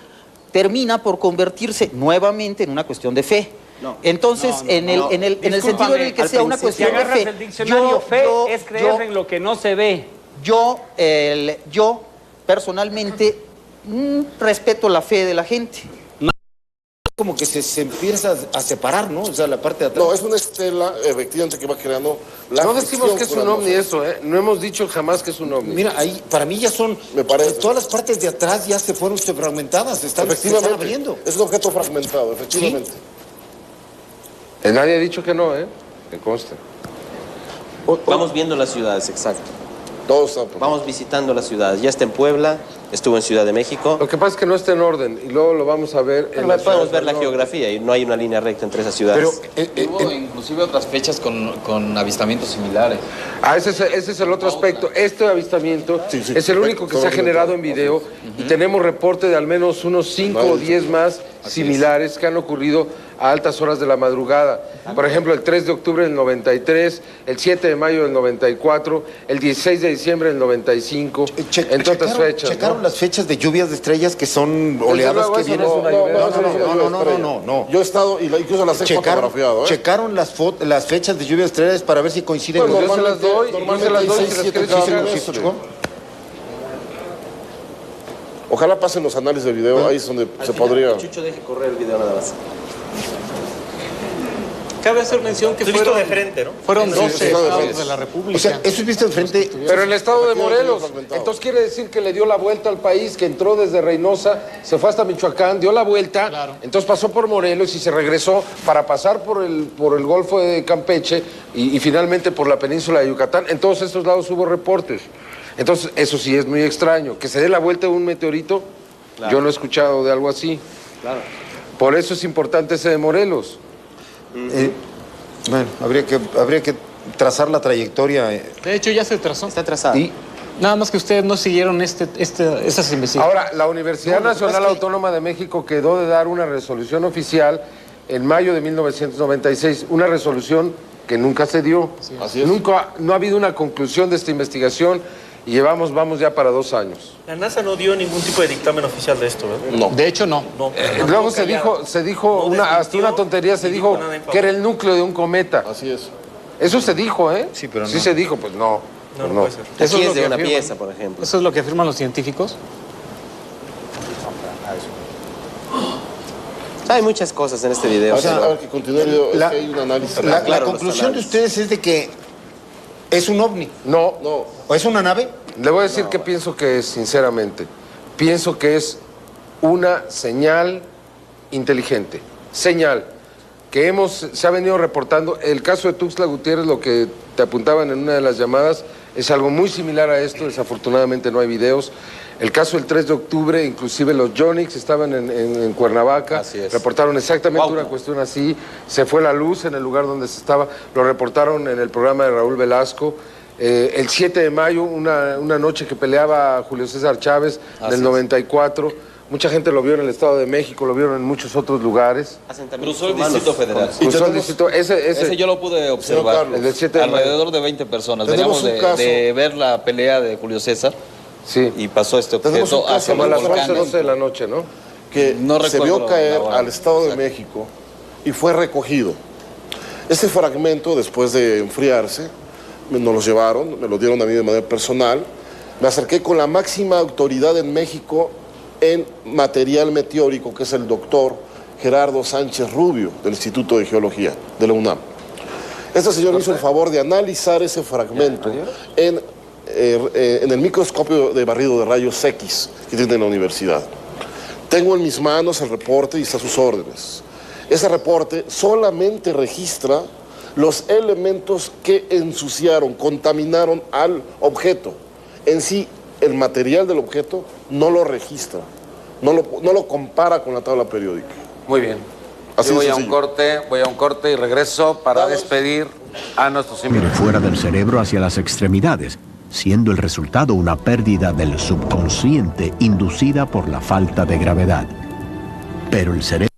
Termina por convertirse nuevamente en una cuestión de fe. Entonces, en el sentido en el que sea una cuestión de fe, el diccionario fe es creer en lo que no se ve. Yo personalmente respeto la fe de la gente. Como que se empieza a separar, ¿no? O sea, la parte de atrás. No, es una estela, efectivamente, que va creando la... No decimos que es un ovni eso, ¿eh? No hemos dicho jamás que es un ovni. Mira, ahí, para mí ya son... Me parece. Todas las partes de atrás ya se fueron fragmentadas, se están abriendo. Es un objeto fragmentado, efectivamente. ¿Sí? Nadie ha dicho que no, ¿eh? Que conste. Vamos viendo las ciudades, exacto. Todos vamos visitando las ciudades. Ya está en Puebla, estuvo en Ciudad de México. Lo que pasa es que no está en orden y luego lo vamos a ver. Podemos ver la geografía y no hay una línea recta entre esas ciudades. Pero hubo inclusive otras fechas con avistamientos similares. Ese es el otro aspecto. Este avistamiento es el único que se ha generado en video y tenemos reporte de al menos unos 5 o 10 más similares que han ocurrido a altas horas de la madrugada. Por ejemplo, el 3 de octubre del 93, el 7 de mayo del 94, el 16 de diciembre del 95, entre otras fechas. ¿Checaron las fechas de lluvias de estrellas que son oleadas que vienen? No. Yo he estado, y incluso las he fotografiado. ¿Checaron las fechas de lluvia de estrellas para ver si coinciden con los dos? Normalmente las doy, Ojalá pasen los análisis de video, ahí es donde se podría... Chucho, deje correr el video nada más. Cabe hacer mención que fueron de frente, ¿no? Fueron 12 estados de la República. O sea, eso es visto de frente. Pero el estado de Morelos. Entonces quiere decir que le dio la vuelta al país, que entró desde Reynosa, se fue hasta Michoacán, dio la vuelta, claro. Entonces pasó por Morelos y se regresó para pasar por el Golfo de Campeche y finalmente por la península de Yucatán. En todos estos lados hubo reportes. Entonces, eso sí es muy extraño. Que se dé la vuelta de un meteorito, claro. Yo no he escuchado de algo así. Claro. Por eso es importante ese de Morelos. Bueno, habría que trazar la trayectoria. De hecho, ya se trazó. Está trazado. ¿Y? Nada más que ustedes no siguieron esas investigaciones. Ahora, la Universidad Nacional Autónoma de México quedó de dar una resolución oficial en mayo de 1996, una resolución que nunca se dio. Sí, así es. No ha habido una conclusión de esta investigación y vamos ya para 2 años. La NASA no dio ningún tipo de dictamen oficial de esto, ¿verdad? No. De hecho, no. Luego se dijo hasta una tontería, se dijo que era el núcleo de un cometa. Así es. Eso se dijo, ¿eh? Sí, pero no. Sí se dijo, pues no. No puede ser. Eso es de una afirman. pieza, por ejemplo. ¿Eso es lo que afirman los científicos? Hay muchas cosas en este video. O sea, a ver, que continúe el video, es que hay un análisis. La conclusión de ustedes es de que es un ovni. No. ¿O es una nave? Le voy a decir que pienso que es, sinceramente. Pienso que es una señal inteligente. Señal que se ha venido reportando. El caso de Tuxtla Gutiérrez, lo que te apuntaban en una de las llamadas, es algo muy similar a esto. Desafortunadamente no hay videos. El caso del 3 de octubre, inclusive los Yonix estaban en Cuernavaca, reportaron exactamente una cuestión así, se fue la luz en el lugar donde se estaba, lo reportaron en el programa de Raúl Velasco. El 7 de mayo, una noche que peleaba Julio César Chávez, del 94, mucha gente lo vio en el Estado de México, lo vieron en muchos otros lugares. Cruzó el Distrito Federal. Cruzó el distrito, ese yo lo pude observar. El del 7 de mayo. Alrededor de 20 personas. Veníamos de ver la pelea de Julio César. Sí. Y pasó este Tenemos objeto un caso Como a las 11, volcán. 12 de la noche, ¿no? Que No se recuerdo vio caer la hora. al Estado de México y fue recogido. Este fragmento, después de enfriarse, nos lo llevaron, me lo dieron a mí de manera personal. Me acerqué con la máxima autoridad en México en material meteórico, que es el doctor Gerardo Sánchez Rubio, del Instituto de Geología de la UNAM. Este señor me hizo el favor de analizar ese fragmento en el microscopio de barrido de rayos X que tiene la universidad. Tengo en mis manos el reporte y está a sus órdenes. Ese reporte solamente registra los elementos que ensuciaron, contaminaron al objeto. En sí, el material del objeto no lo registra, no lo compara con la tabla periódica. Muy bien. Así Yo voy de a un corte y regreso para despedir a nuestros invitados. Fuera del cerebro hacia las extremidades, siendo el resultado una pérdida del subconsciente inducida por la falta de gravedad. Pero el cerebro